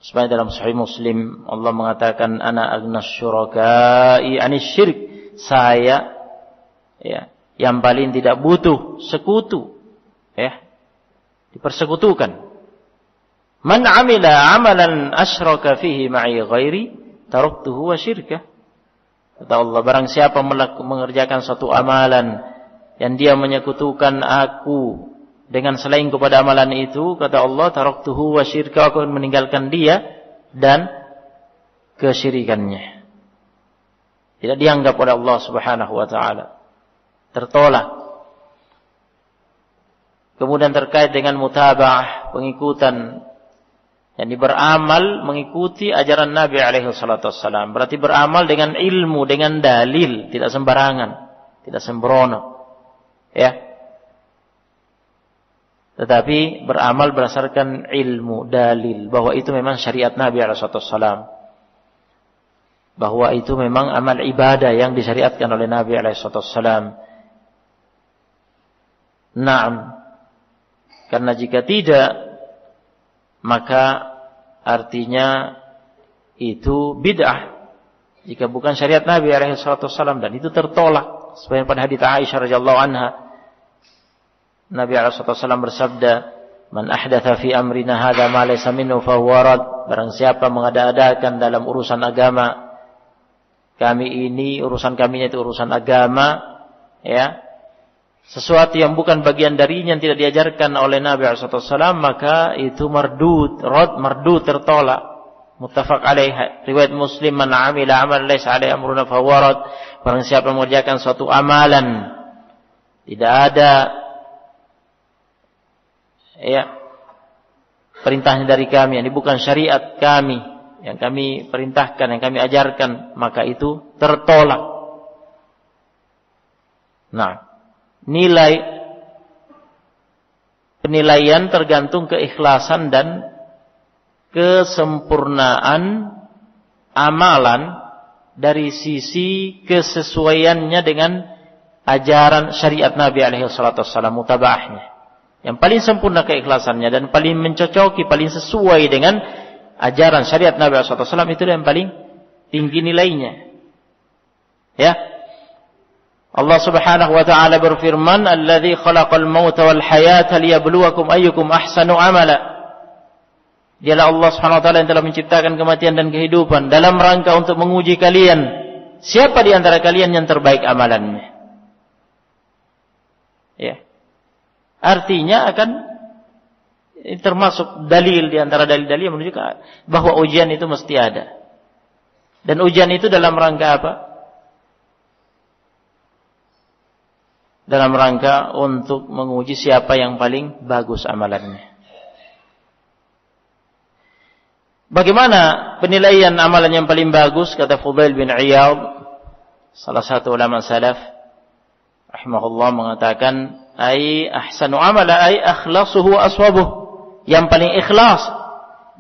sebenarnya dalam Sahih Muslim Allah mengatakan, "Ana aghnas syuraka'i 'anis syirk." Saya yang paling tidak butuh sekutu, dipersekutukan. "Man 'amila 'amalan asyraka fihi ma'i ghairi, taraktuhu wa syirkah." Kata Allah, barang siapa mengerjakan suatu amalan yang dia menyekutukan aku dengan selain kepada amalan itu, kata Allah, taraktuhu wa syirka, aku akan meninggalkan dia dan kesyirikannya. Tidak dianggap oleh Allah Subhanahu wa taala, tertolak. Kemudian terkait dengan mutaba'ah, pengikutan, yang beramal mengikuti ajaran Nabi alaihi salatu wassalam, berarti beramal dengan ilmu, dengan dalil, tidak sembarangan, tidak sembrono. Tetapi beramal berdasarkan ilmu, dalil, bahwa itu memang syariat Nabi SAW, bahwa itu memang amal ibadah yang disyariatkan oleh Nabi SAW. Naam. Karena jika tidak, maka artinya itu bid'ah, jika bukan syariat Nabi SAW, dan itu tertolak. Seperti pada hadits Aisyah radhiyallahu anha, Nabi SAW bersabda, "Man ahdatha fi amrina hadza ma laysa minhu fa huwa rad." Barang siapa mengada-adakan dalam urusan agama kami ini, urusan kami itu urusan agama, sesuatu yang bukan bagian darinya, yang tidak diajarkan oleh Nabi SAW, maka itu mardud, tertolak. Muttafaq alaih, riwayat Muslim, "Man 'amila 'amalan laysa 'alaihi amruna fa huwa rad." Barang siapa mengerjakan suatu amalan tidak ada perintahnya dari kami, ini bukan syariat kami, yang kami perintahkan, yang kami ajarkan, maka itu tertolak. Nah, penilaian tergantung keikhlasan dan kesempurnaan amalan dari sisi kesesuaiannya dengan ajaran syariat Nabi alaihi salatu wassalam, mutaba'ahnya. Yang paling sempurna keikhlasannya dan paling mencocoki, paling sesuai dengan ajaran syariat Nabi SAW, itu yang paling tinggi nilainya. Allah Subhanahu wa taala berfirman, "Alladzi khalaqal mauta wal hayata liyabluwakum ayyukum ahsanu amala." Dialah Allah Subhanahu wa taala yang telah menciptakan kematian dan kehidupan dalam rangka untuk menguji kalian, siapa di antara kalian yang terbaik amalannya. Artinya akan termasuk dalil di antara dalil-dalil yang menunjukkan bahwa ujian itu mesti ada. Dan ujian itu dalam rangka apa? Dalam rangka untuk menguji siapa yang paling bagus amalannya. Bagaimana penilaian amalan yang paling bagus? Kata Fudail bin Iyad, salah satu ulama salaf, rahimahullah, mengatakan, "Ai ahsanu amala ai akhlasuhu wa aswabuh." Yang paling ikhlas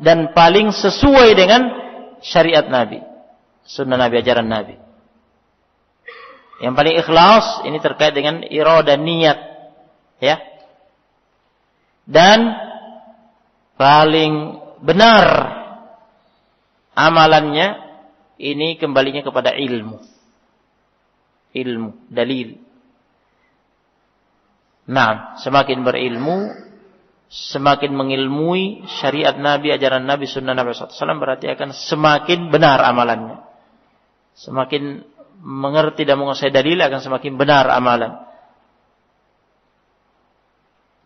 dan paling sesuai dengan syariat Nabi, sunnah Nabi, ajaran Nabi. Yang paling ikhlas ini terkait dengan iradah, niat, dan paling benar amalannya ini kembalinya kepada ilmu, dalil. Nah, semakin berilmu, semakin mengilmui syariat Nabi, ajaran Nabi, sunnah Nabi SAW, berarti akan semakin benar amalannya. Semakin mengerti dan menguasai dalil akan semakin benar amalan.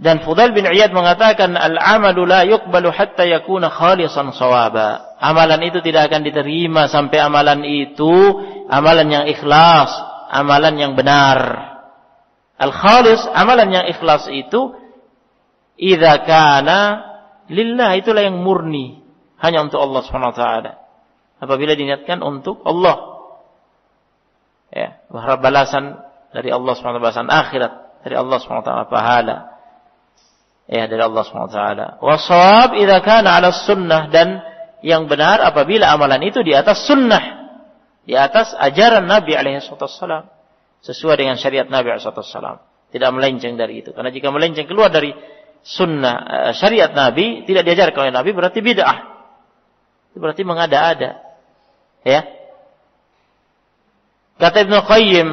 Dan Fudail bin Iyad mengatakan, al-amalu la yuqbalu hatta yakuna khalisan shawaba. Amalan itu tidak akan diterima sampai amalan itu amalan yang ikhlas, amalan yang benar. Al-khalis, amalan yang ikhlas itu idza kana lillah, itulah yang murni, hanya untuk Allah Subhanahu wa taala. Apabila diniatkan untuk Allah. Ya, berharap balasan dari Allah SWT, balasan akhirat dari Allah SWT, pahala ya dari Allah SWT. Wasawab idza kana 'ala sunnah, dan yang benar apabila amalan itu di atas sunnah, di atas ajaran Nabi alaihi wasallam, sesuai dengan syariat Nabi alaihi wasallam, tidak melenceng dari itu. Karena jika melenceng keluar dari sunnah syariat Nabi, tidak diajarkan oleh Nabi, berarti bid'ah. Itu berarti mengada-ada. Ya. Kata Ibnu Qayyim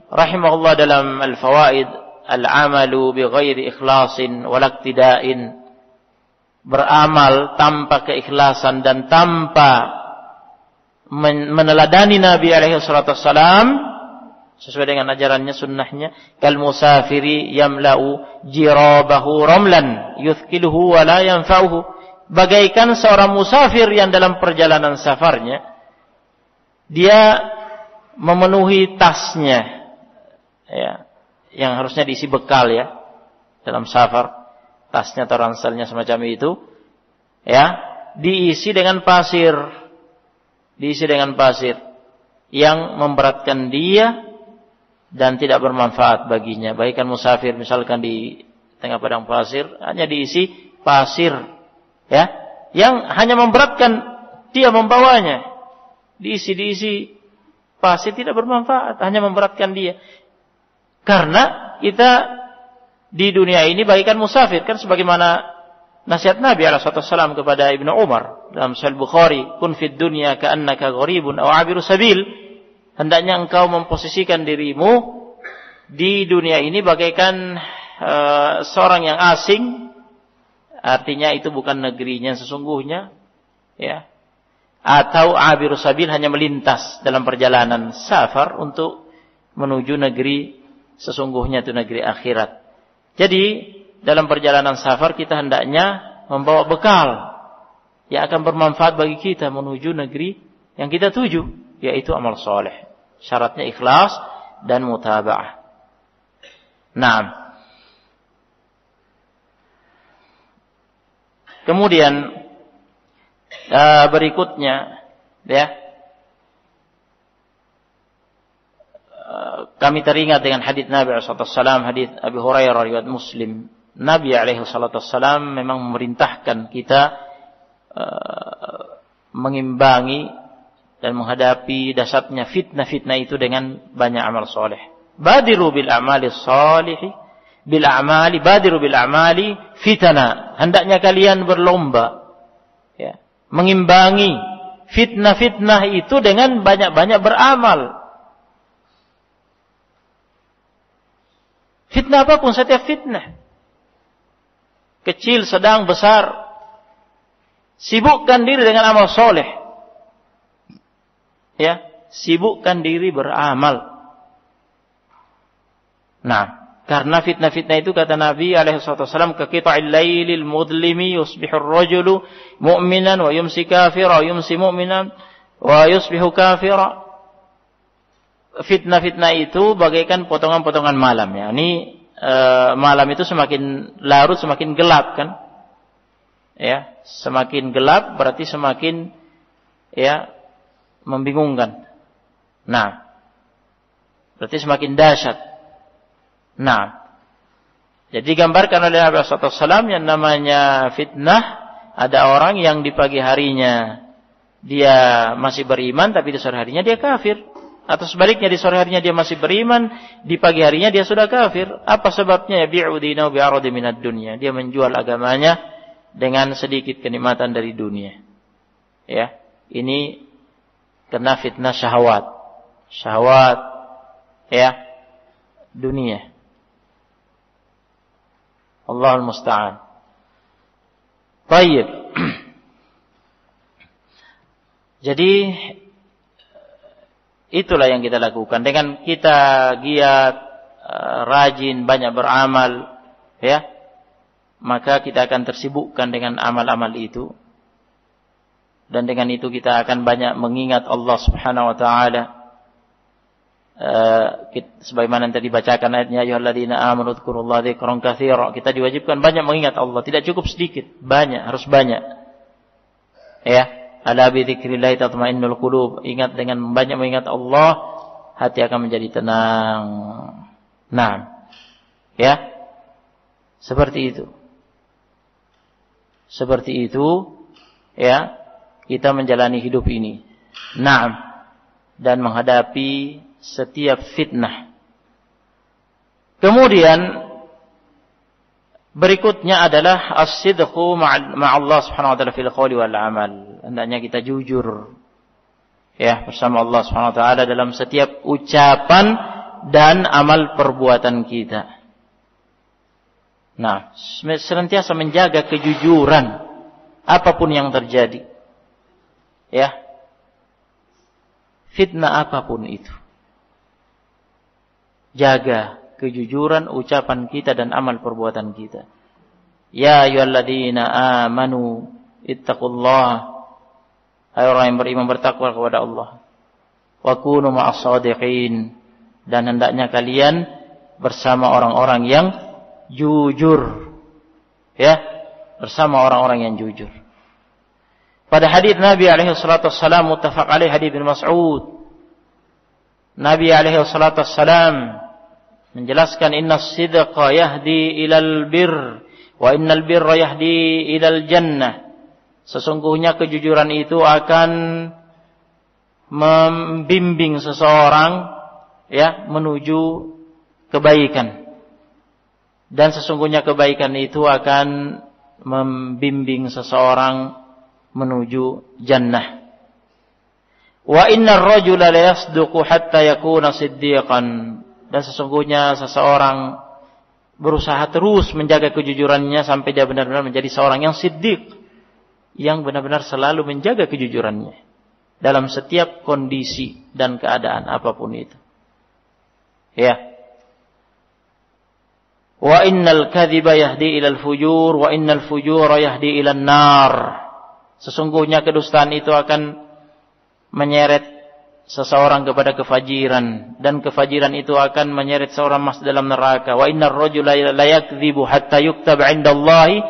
rahimahullah dalam Al-Fawaid, al-amalu bighairi ikhlasin wala iktida'in, beramal tanpa keikhlasan dan tanpa meneladani Nabi alaihi salatu wassalam sesuai dengan ajarannya, sunnahnya, kal musafiri yamla'u jirabahu ramlan yuthqiluhu wa la yanfa'uhu, bagaikan seorang musafir yang dalam perjalanan safarnya dia memenuhi tasnya, ya, yang harusnya diisi bekal ya dalam safar, tasnya atau ranselnya semacam itu, ya, diisi dengan pasir, yang memberatkan dia dan tidak bermanfaat baginya. Bagaikan musafir misalkan di tengah padang pasir, hanya diisi pasir, ya, yang hanya memberatkan dia membawanya, diisi pasir, tidak bermanfaat, hanya memberatkan dia. Karena kita di dunia ini bagaikan musafir, kan sebagaimana nasihat Nabi alaihi wasallam kepada Ibnu Umar dalam Sahih Bukhari, kun fid dunya ka'annaka gharibun aw 'abiru sabil. Hendaknya engkau memposisikan dirimu di dunia ini bagaikan seorang yang asing, artinya itu bukan negerinya sesungguhnya, ya. Atau abiru sabil, hanya melintas dalam perjalanan safar untuk menuju negeri sesungguhnya, itu negeri akhirat. Jadi dalam perjalanan safar kita hendaknya membawa bekal yang akan bermanfaat bagi kita menuju negeri yang kita tuju, yaitu amal soleh. Syaratnya ikhlas dan mutaba'ah. Nah, kemudian berikutnya, ya, kami teringat dengan hadits Nabi SAW, hadits Abi Hurairah riwayat Muslim. Nabi SAW memang memerintahkan kita mengimbangi dan menghadapi dahsyatnya fitnah-fitnah itu dengan banyak amal soleh. Badiru bil a'mali shalihi bil a'mali, badiru bil a'mali fitana. Hendaknya kalian berlomba, ya, mengimbangi fitnah-fitnah itu dengan banyak-banyak beramal. Fitnah apapun, setiap fitnah, kecil, sedang, besar, sibukkan diri dengan amal soleh. Ya, sibukkan diri beramal. Nah, karena fitnah-fitnah itu kata Nabi alaihissalam, kaqita'il lailil mudlimi yusbihur rajulu mu'minan wa yumsi kafira wa yumsi mu'minan wa yusbihu kafira. Fitnah-fitnah itu bagaikan potongan-potongan malam, ya. Ini malam itu semakin larut semakin gelap, kan? Ya, semakin gelap berarti semakin, ya, membingungkan. Nah, berarti semakin dahsyat. Nah, jadi digambarkan oleh Nabi SAW yang namanya fitnah, ada orang yang di pagi harinya dia masih beriman, tapi di sore harinya dia kafir. Atau sebaliknya, di sore harinya dia masih beriman, di pagi harinya dia sudah kafir. Apa sebabnya? Yabi'u dinahu bi'aradi minad dunya. Dia menjual agamanya dengan sedikit kenikmatan dari dunia. Ya, ini kena fitnah syahwat. Syahwat, ya, dunia. Allahul musta'an. Baik. Jadi itulah yang kita lakukan. Dengan kita giat, rajin, banyak beramal, ya, maka kita akan tersibukkan dengan amal-amal itu. Dan dengan itu kita akan banyak mengingat Allah Subhanahu wa taala. Sebagaimana yang tadi bacakan ayatnya, ya ayyuhalladzina amanu dzkurullaha dzikran katsira. Kita diwajibkan banyak mengingat Allah, tidak cukup sedikit, banyak, harus banyak. Ya, ala bi dzikrillah tatma'innul qulub. Ingat, dengan banyak mengingat Allah, hati akan menjadi tenang. Nah, ya. Seperti itu. Seperti itu, ya, kita menjalani hidup ini. Naam. Dan menghadapi setiap fitnah. Kemudian berikutnya adalah as-sidqu ma'allah subhanahu wa ta'ala fil qawli wal amal. Hendaknya kita jujur, ya, bersama Allah subhanahu wa ta'ala dalam setiap ucapan dan amal perbuatan kita. Nah, senantiasa menjaga kejujuran apapun yang terjadi. Ya. Fitnah apapun itu. Jaga kejujuran ucapan kita dan amal perbuatan kita. Ya ayyuhalladzina amanu ittaqullaha. Hai orang yang beriman, bertakwa kepada Allah. Wa kunu ma'as shadiqin. Dan hendaknya kalian bersama orang-orang yang jujur. Ya, bersama orang-orang yang jujur. Pada hadis Nabi alaihi salatu wassalam muttafaq alaih, hadis Ibnu Mas'ud. Nabi alaihi salatu wassalam menjelaskan, innas sidqa yahdi ilal birr wa innal birra yahdi ilal jannah. Sesungguhnya kejujuran itu akan membimbing seseorang, ya, menuju kebaikan. Dan sesungguhnya kebaikan itu akan membimbing seseorang menuju jannah. Wa innar rajula la yasduqu hatta yakuna siddiqan. Dan sesungguhnya seseorang berusaha terus menjaga kejujurannya sampai dia benar-benar menjadi seorang yang siddiq, yang benar-benar selalu menjaga kejujurannya dalam setiap kondisi dan keadaan apapun itu. Ya. Wa innal kadhiba yahdi ilal fujur wa innal fujura yahdi ilan nar. Sesungguhnya kedustaan itu akan menyeret seseorang kepada kefajiran, dan kefajiran itu akan menyeret seorang masuk dalam neraka. Wa innar rajula la yakdzibu hatta yuktaba 'indallahi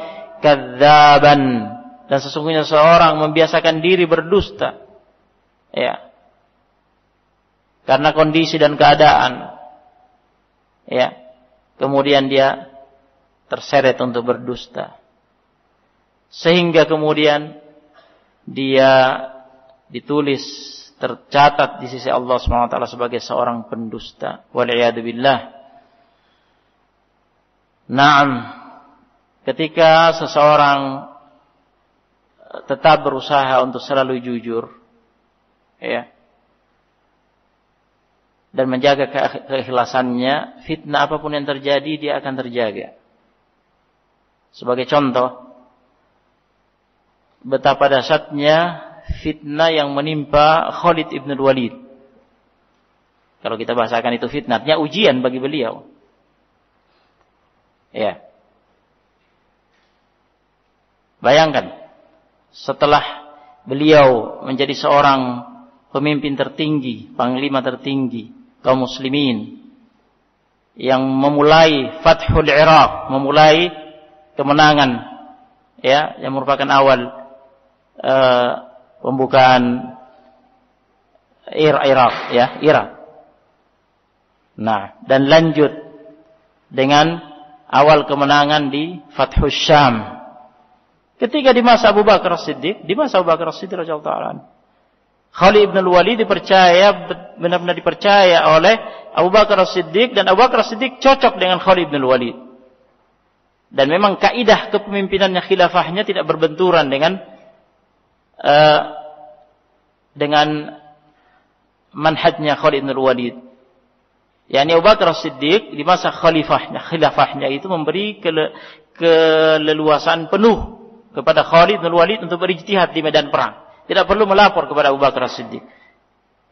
kadzaban. Dan sesungguhnya seorang membiasakan diri berdusta, ya, karena kondisi dan keadaan, ya, kemudian dia terseret untuk berdusta, sehingga kemudian dia ditulis, tercatat di sisi Allah SWT sebagai seorang pendusta. Wal'iyadzubillah. Naam, ketika seseorang tetap berusaha untuk selalu jujur, ya, dan menjaga keikhlasannya, fitnah apapun yang terjadi dia akan terjaga. Sebagai contoh, betapa dahsyatnya fitnah yang menimpa Khalid ibn Walid. Kalau kita bahasakan itu fitnahnya ujian bagi beliau. Ya. Bayangkan, setelah beliau menjadi seorang pemimpin tertinggi, panglima tertinggi kaum muslimin, yang memulai Fathul Iraq, memulai kemenangan, ya, yang merupakan awal pembukaan Irak, ya, Irak. Nah, dan lanjut dengan awal kemenangan di Fathul Syam. Ketika di masa Abu Bakar As-Siddiq, radhiyallahu ta'ala, Khalid ibn Walid benar-benar dipercaya oleh Abu Bakar As-Siddiq, dan Abu Bakar As-Siddiq cocok dengan Khalid ibn Walid. Dan memang kaidah kepemimpinannya, khilafahnya tidak berbenturan dengan manhajnya Khalid ibn Walid. Yani Abu Bakar As-Siddiq di masa khilafahnya itu memberi keleluasaan penuh kepada Khalid bin Walid untuk berijtihad di medan perang. Tidak perlu melapor kepada Abu Bakar As-Siddiq.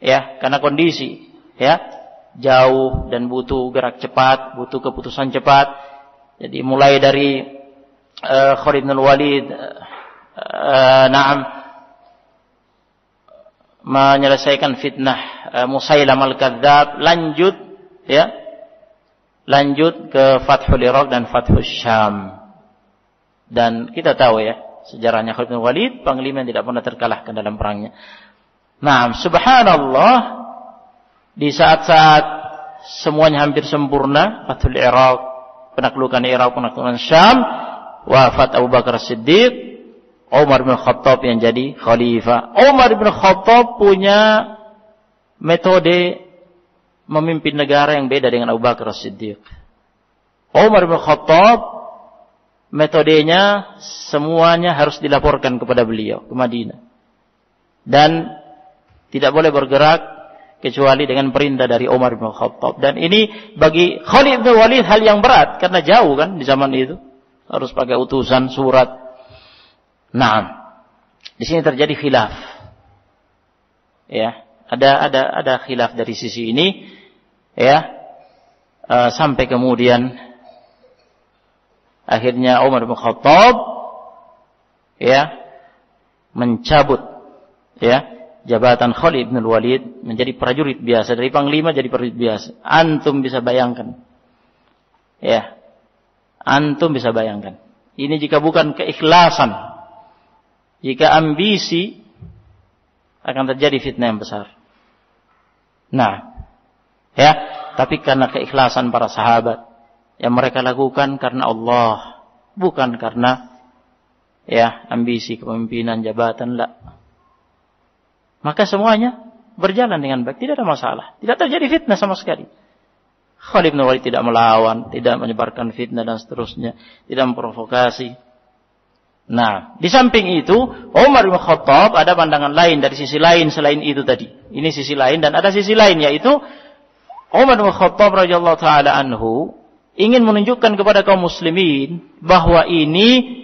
Ya, karena kondisi, ya, jauh dan butuh gerak cepat, butuh keputusan cepat. Jadi mulai dari Khalid bin Walid menyelesaikan fitnah Musailamah al-Kadzdzab, lanjut ke Fathul Iraq dan Fathul Syam. Dan kita tahu ya, sejarahnya Khalid bin Walid, panglima yang tidak pernah terkalahkan dalam perangnya. Nah, subhanallah, di saat-saat semuanya hampir sempurna, Fathul Iraq, penaklukan Irak, penaklukan Syam, wafat Abu Bakar Siddiq, Umar bin Khattab yang jadi khalifah. Umar bin Khattab punya metode memimpin negara yang beda dengan Abu Bakar Siddiq. Umar bin Khattab metodenya semuanya harus dilaporkan kepada beliau ke Madinah. Dan tidak boleh bergerak kecuali dengan perintah dari Umar bin Khattab. Dan ini bagi Khalid bin Walid hal yang berat karena jauh kan di zaman itu. Harus pakai utusan, surat. Nah, di sini terjadi khilaf. Ya, ada khilaf dari sisi ini, ya, sampai kemudian akhirnya Umar bin Khattab, ya, mencabut, ya, jabatan Khalid bin Walid menjadi prajurit biasa, dari panglima jadi prajurit biasa. Antum bisa bayangkan, ya, antum bisa bayangkan. Ini jika bukan keikhlasan. Jika ambisi, akan terjadi fitnah yang besar. Nah, ya, tapi karena keikhlasan para sahabat yang mereka lakukan karena Allah, bukan karena ya ambisi kepemimpinan jabatan, la. Maka semuanya berjalan dengan baik, tidak ada masalah, tidak terjadi fitnah sama sekali. Khalid bin Walid tidak melawan, tidak menyebarkan fitnah dan seterusnya, tidak memprovokasi. Nah, di samping itu, Umar bin Khattab ada pandangan lain dari sisi lain selain itu tadi. Ini sisi lain dan ada sisi lain, yaitu Umar bin Khattab radhiyallahu taala anhu ingin menunjukkan kepada kaum muslimin bahwa ini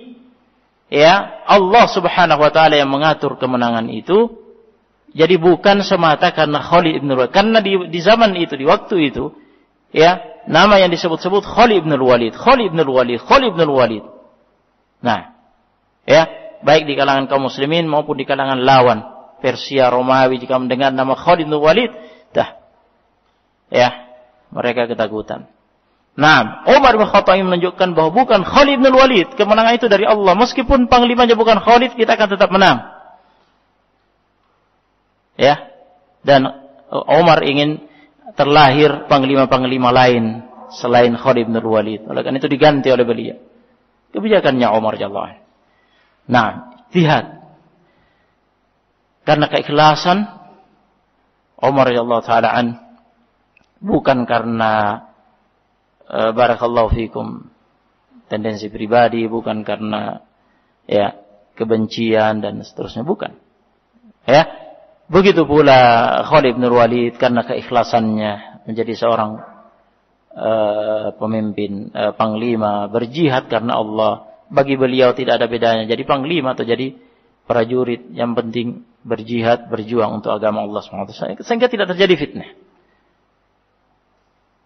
ya Allah Subhanahu wa taala yang mengatur kemenangan itu. Jadi bukan semata karena Khalid bin Walid, karena di zaman itu, di waktu itu, ya, nama yang disebut-sebut Khalid bin Walid, Khalid bin Walid, Khalid bin Walid. Nah, ya, baik di kalangan kaum muslimin maupun di kalangan lawan Persia, Romawi, jika mendengar nama Khalid bin Walid, ya, mereka ketakutan. Nah, Umar bin Khattab menunjukkan bahwa bukan Khalid bin Walid, kemenangan itu dari Allah. Meskipun panglimanya bukan Khalid, kita akan tetap menang. Ya, dan Umar ingin terlahir panglima-panglima lain selain Khalid bin Walid. Oleh karena itu diganti oleh beliau. Kebijakannya Umar radhiyallahu anhu. Nah, lihat. Karena keikhlasan Umar radhiyallahu taala an, bukan karena barakallahu fikum tendensi pribadi, bukan karena ya kebencian dan seterusnya, bukan. Ya. Begitu pula Khalid bin Walid karena keikhlasannya menjadi seorang pemimpin, panglima, berjihad karena Allah. Bagi beliau tidak ada bedanya jadi panglima atau jadi prajurit, yang penting berjihad, berjuang untuk agama Allah SWT, sehingga tidak terjadi fitnah.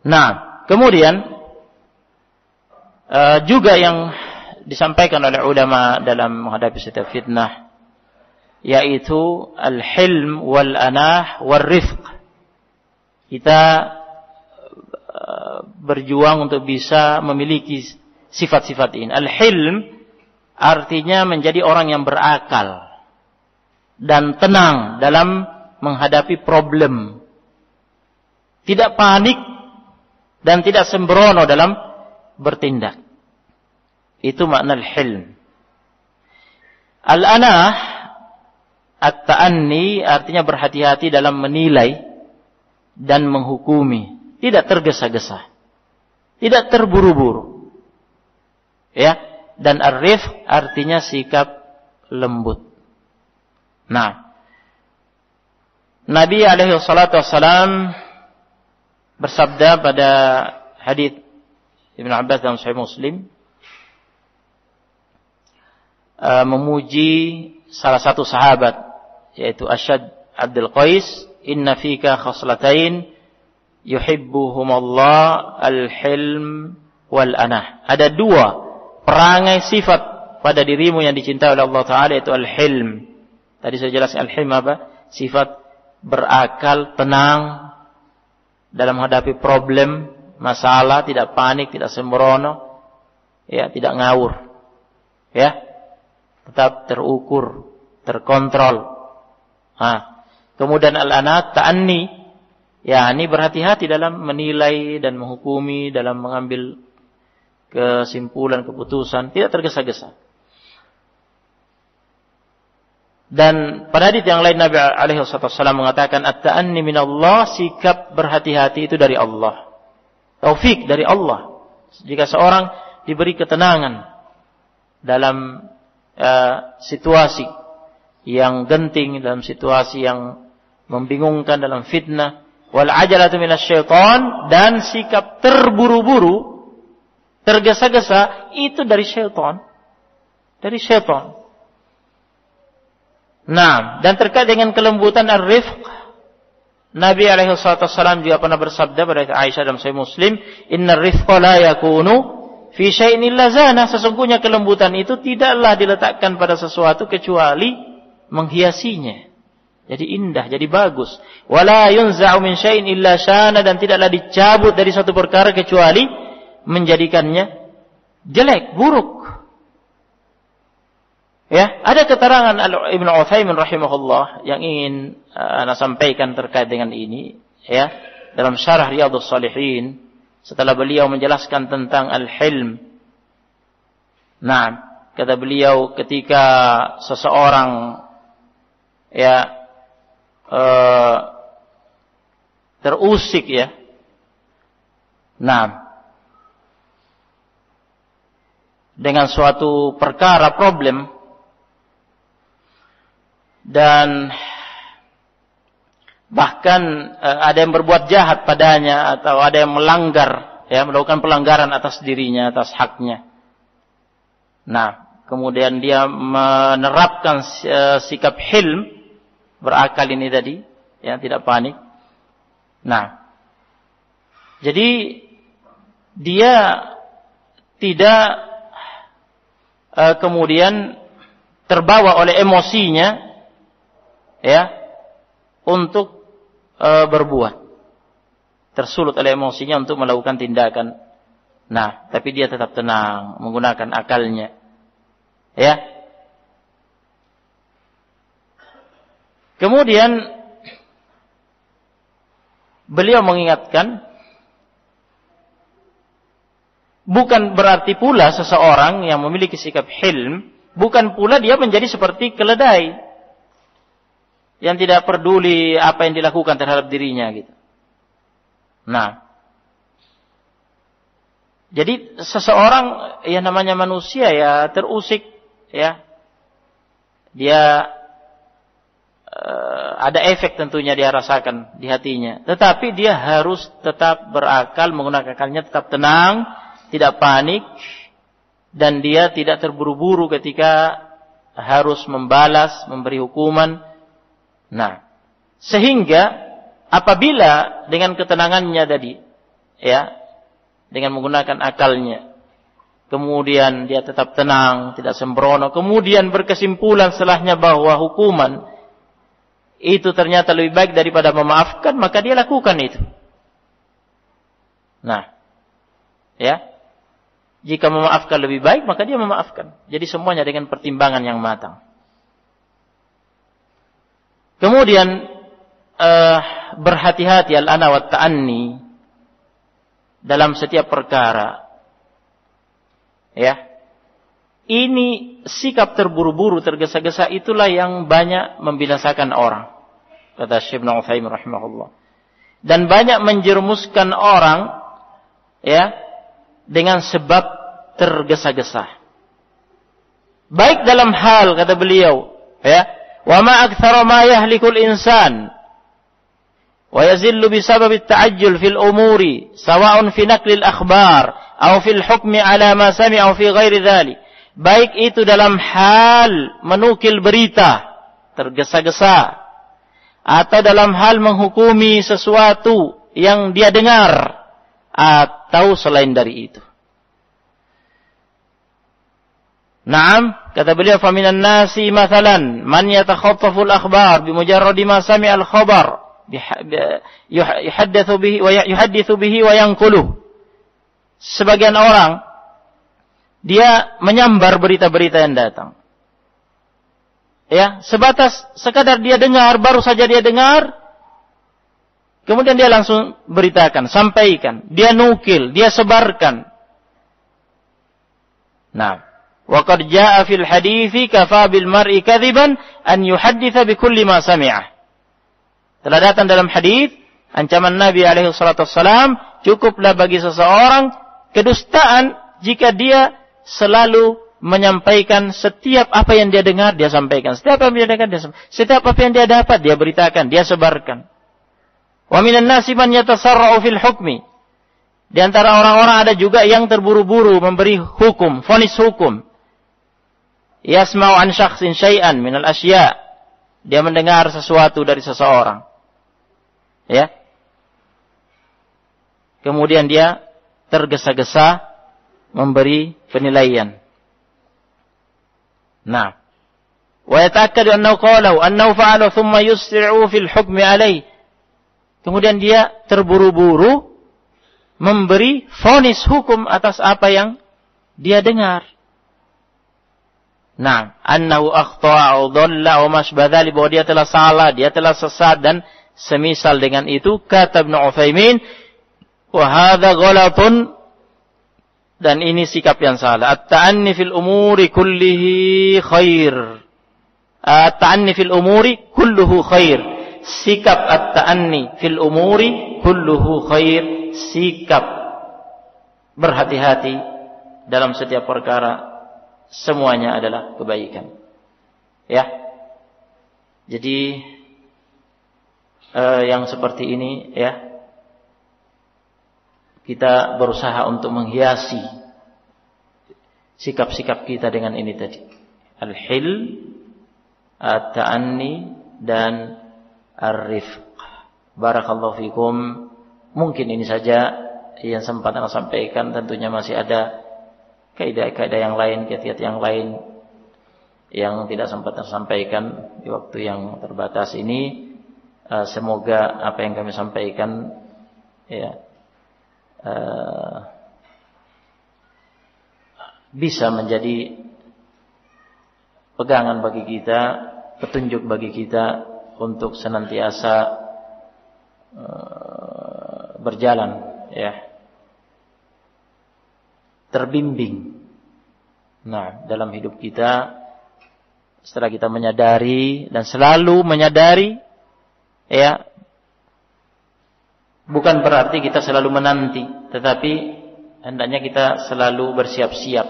Nah, kemudian juga yang disampaikan oleh ulama dalam menghadapi setiap fitnah, yaitu al-hilm wal-anah wal-rifq. Kita berjuang untuk bisa memiliki sifat-sifat ini. Al-hilm artinya menjadi orang yang berakal dan tenang dalam menghadapi problem. Tidak panik dan tidak sembrono dalam bertindak. Itu makna al-hilm. Al-anah, at-ta'anni artinya berhati-hati dalam menilai dan menghukumi, tidak tergesa-gesa, tidak terburu-buru. Ya, dan ar-rifq artinya sikap lembut. Nah, Nabi alaihi salatu wassalam bersabda pada hadits Ibnu Abbas dalam Sahih Muslim, memuji salah satu sahabat, yaitu Asyad Abdul Qais inna fika khaslatain yuhibbuhumallah al-hilm wal anah. Ada dua perangai sifat pada dirimu yang dicintai oleh Allah Ta'ala, yaitu al-hilm. Tadi saya jelaskan al-hilm apa? Sifat berakal, tenang dalam menghadapi problem, masalah, tidak panik, tidak sembrono, ya, tidak ngawur, ya, tetap terukur, terkontrol. Kemudian al-anat, ta'anni, ya, ini berhati-hati dalam menilai dan menghukumi, dalam mengambil kesimpulan, keputusan, tidak tergesa-gesa. Dan pada hadits yang lain Nabi alaihi wasallam mengatakan at-ta'anni minallah, sikap berhati-hati itu dari Allah. Taufik dari Allah. Jika seorang diberi ketenangan dalam situasi yang genting, dalam situasi yang membingungkan, dalam fitnah, wal ajalatu minasyaiton, dan sikap terburu-buru, tergesa-gesa, itu dari syaitan. Dari syaitan. Nah, dan terkait dengan kelembutan ar-rifq, Nabi alaihi wasallam juga pernah bersabda pada Aisyah dalam Sahih Muslim, "Innar rifqa la yakunu fi syai'in illa zana." Sesungguhnya kelembutan itu tidaklah diletakkan pada sesuatu kecuali menghiasinya. Jadi indah, jadi bagus. Wala yunza'u min syai'in illa syana, dan tidaklah dicabut dari satu perkara kecuali menjadikannya jelek, buruk. Ya, ada keterangan Ibnu Utsaimin rahimahullah yang ingin ana sampaikan terkait dengan ini, ya, dalam syarah Riyadhus Shalihin setelah beliau menjelaskan tentang al-hilm. Nah, kata beliau, ketika seseorang, ya, terusik, ya, nah, dengan suatu perkara, problem, dan bahkan ada yang berbuat jahat padanya, atau ada yang melanggar, ya, melakukan pelanggaran atas dirinya, atas haknya. Nah, kemudian dia menerapkan sikap hilm, berakal ini tadi, ya, tidak panik. Nah, jadi dia tidak kemudian terbawa oleh emosinya, ya, untuk berbuat, tersulut oleh emosinya untuk melakukan tindakan. Nah, tapi dia tetap tenang, menggunakan akalnya, ya. Kemudian beliau mengingatkan, bukan berarti pula seseorang yang memiliki sikap hilm, bukan pula dia menjadi seperti keledai yang tidak peduli apa yang dilakukan terhadap dirinya, gitu. Nah, jadi seseorang, ya, namanya manusia, ya, terusik, ya, dia ada efek tentunya dia rasakan di hatinya. Tetapi dia harus tetap berakal, menggunakan akalnya, tetap tenang, tidak panik, dan dia tidak terburu-buru ketika harus membalas, memberi hukuman. Nah, sehingga apabila dengan ketenangannya tadi, ya, dengan menggunakan akalnya, kemudian dia tetap tenang, tidak sembrono, kemudian berkesimpulan setelahnya bahwa hukuman itu ternyata lebih baik daripada memaafkan, maka dia lakukan itu. Nah, ya, jika memaafkan lebih baik, maka dia memaafkan. Jadi semuanya dengan pertimbangan yang matang. Kemudian berhati-hati al-ana wa ta'anni dalam setiap perkara. Ya. Ini sikap terburu-buru, tergesa-gesa, itulah yang banyak membinasakan orang, kata Syekh Ibnu Utsaimin rahimahullah. Dan banyak menjerumuskan orang, ya, dengan sebab tergesa-gesa. Baik dalam hal, kata beliau, ya, wa ma aktsara ma yahlikul insan wa yazillu bisabab at-ta'ajjul fil umuri sawa'un fi naqlil akhbar aw fil hukmi ala ma sami'a fi ghairi dhalik. Baik itu dalam hal menukil berita tergesa-gesa, atau dalam hal menghukumi sesuatu yang dia dengar, atau selain dari itu. Naam, kata beliau, faminan nasi mathalan man yatakhattafu al-akhbar bimujarradi ma sami'a al-khabar yuhaddithu bihi wa yanquluh. Sebagian orang dia menyambar berita-berita yang datang. Ya, sebatas sekadar dia dengar, baru saja dia dengar, kemudian dia langsung beritakan, sampaikan, dia nukil, dia sebarkan. Nah, wa qad jaa'a fil hadithi kafa bil mar'i kadziban an yuhadditsa bi kulli ma sami'ah. Telah datang dalam hadis ancaman Nabi alaihi salatu wassalam, cukuplah bagi seseorang kedustaan jika dia selalu menyampaikan setiap apa yang dia dengar, dia sampaikan. Setiap apa yang dia dengar, dia sampaikan. Setiap apa yang dia dapat, dia beritakan, dia sebarkan. Wa minan nasi man yatasarra'u fil hukmi. Di antara orang-orang ada juga yang terburu-buru memberi hukum, vonis hukum. Yasma'u an syakhsin syai'an minal asya'. Dia mendengar sesuatu dari seseorang. Ya. Kemudian dia tergesa-gesa memberi penilaian. Nah, wa yata'akkadu annahu qalahu annahu fa'ala thumma yusri'u fil hukmi alayhi. Kemudian dia terburu-buru memberi vonis hukum atas apa yang dia dengar. Nah, annahu akhta'a aw dhalla aw masbadhali, bahwa dia telah salah, dia telah sesat dan semisal dengan itu. Kata Ibnu Utsaimin, wa hadza ghalatun, dan ini sikap yang salah. At-ta'anni fil umuri kullihi khair. At-ta'anni fil umuri kulluhu khair. Sikap at-ta'anni fil umuri kulluhu khair. Sikap berhati-hati dalam setiap perkara, semuanya adalah kebaikan. Ya. Jadi yang seperti ini, ya, kita berusaha untuk menghiasi sikap-sikap kita dengan ini tadi. Al-hil, at-ta'anni, dan ar-rifq. Barakallahu fikum. Mungkin ini saja yang sempat saya sampaikan. Tentunya masih ada kaidah-kaidah yang lain, kiat-kiat yang lain yang tidak sempat saya sampaikan di waktu yang terbatas ini. Semoga apa yang kami sampaikan, ya, bisa menjadi pegangan bagi kita, petunjuk bagi kita untuk senantiasa berjalan, ya, terbimbing. Nah, dalam hidup kita, setelah kita menyadari dan selalu menyadari, ya, bukan berarti kita selalu menanti, tetapi hendaknya kita selalu bersiap-siap.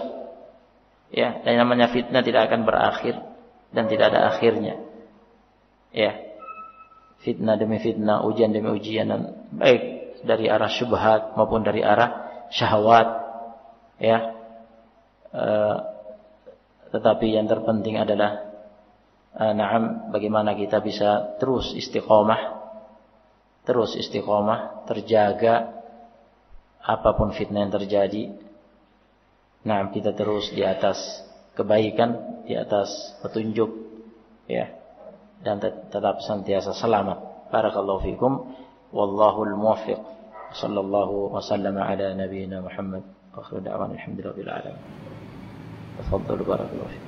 Ya, dan namanya fitnah tidak akan berakhir dan tidak ada akhirnya. Ya. Fitnah demi fitnah, ujian demi ujian, dan baik dari arah syubhat maupun dari arah syahwat. Ya. Tetapi yang terpenting adalah bagaimana kita bisa terus istiqomah, terjaga apapun fitnah yang terjadi. Nah, kita terus di atas kebaikan, di atas petunjuk, ya, dan tetap senantiasa selamat. Barakallahu fikum, wallahul muwaffiq. Sallallahu wasallam ala nabiyyina Muhammad. Akhiru da'wana alhamdulillahi rabbil alamin. Tafadhalu barakallahu fikum.